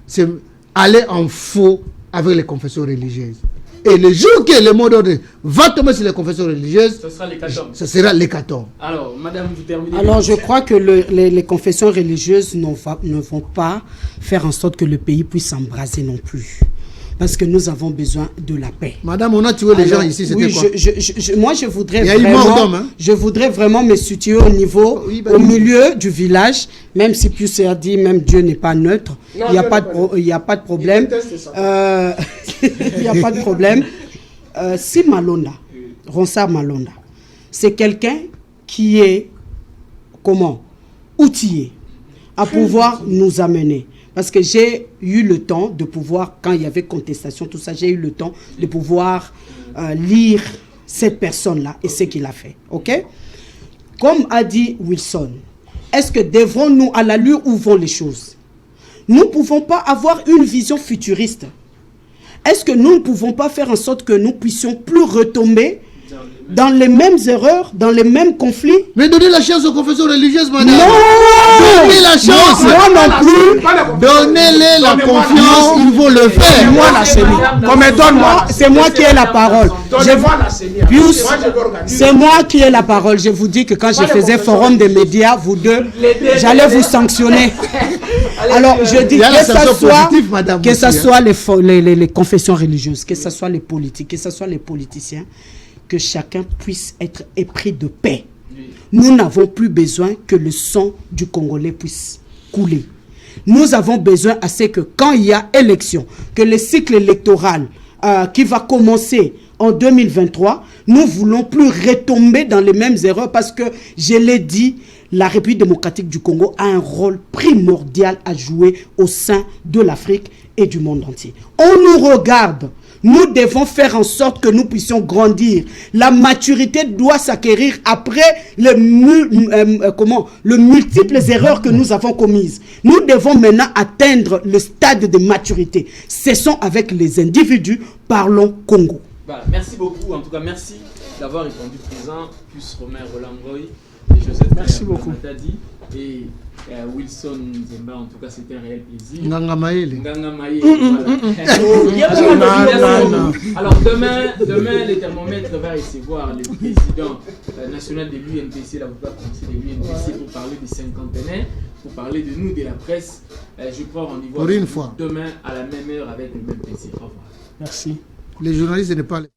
c'est aller en faux avec les confessions religieuses. Et le jour que le mot d'ordre va tomber sur les confessions religieuses, ce sera l'hécatombe. Alors, madame, vous terminez. Alors, je crois que les confessions religieuses ne vont pas faire en sorte que le pays puisse s'embraser non plus. Parce que nous avons besoin de la paix. Madame, on a tué les gens ici, c'était quoi? Moi, je voudrais je voudrais vraiment me situer au niveau, au milieu du village, même si Pius a dit, même Dieu n'est pas neutre. Il n'y a pas de problème. Il n'y a pas de problème. Si Malonda, Ronsard Malonda, c'est quelqu'un qui est, outillé à pouvoir nous amener. Parce que j'ai eu le temps de pouvoir, quand il y avait contestation, tout ça, j'ai eu le temps de pouvoir lire cette personne-là et ce qu'il a fait. OK? Comme a dit Wilson, est-ce que devrons-nous, à l'allure où vont les choses, nous ne pouvons pas avoir une vision futuriste? Est-ce que nous ne pouvons pas faire en sorte que nous puissions plus retomber dans les mêmes erreurs, dans les mêmes conflits? Mais donnez la chance aux confessions religieuses, madame. Non! Donnez la chance. Moi non plus. Donnez-les la confiance, ils vont le faire. Moi la CENI. C'est moi qui ai la parole. C'est moi qui ai la parole. Je vous dis que quand je faisais forum des médias, vous deux, j'allais vous sanctionner. Alors je dis que ce soit les confessions religieuses, que ce soit les politiques, que ce soit les politiciens, que chacun puisse être épris de paix. Nous n'avons plus besoin que le sang du Congolais puisse couler. Nous avons besoin à ce que quand il y a élection, que le cycle électoral qui va commencer en 2023, nous ne voulons plus retomber dans les mêmes erreurs parce que, je l'ai dit, la République démocratique du Congo a un rôle primordial à jouer au sein de l'Afrique et du monde entier. On nous regarde. Nous devons faire en sorte que nous puissions grandir. La maturité doit s'acquérir après les multiples erreurs que nous avons commises. Nous devons maintenant atteindre le stade de maturité. Cessons avec les individus, parlons Congo. Voilà, merci beaucoup. En tout cas, merci d'avoir répondu présent. Plus Romain Roland-Goy et Joseph. Merci beaucoup. Et Wilson Zemba, en tout cas, c'était un réel plaisir. Nganga Maïle. Alors, demain, le thermomètre va recevoir le président national de l'UNPC, l'avocat conseil de l'UNPC, pour parler des cinquantenaires, pour parler de nous, de la presse. Je crois qu'on y voit demain à la même heure avec le même plaisir. Au revoir. Merci. Les journalistes ne parlent pas.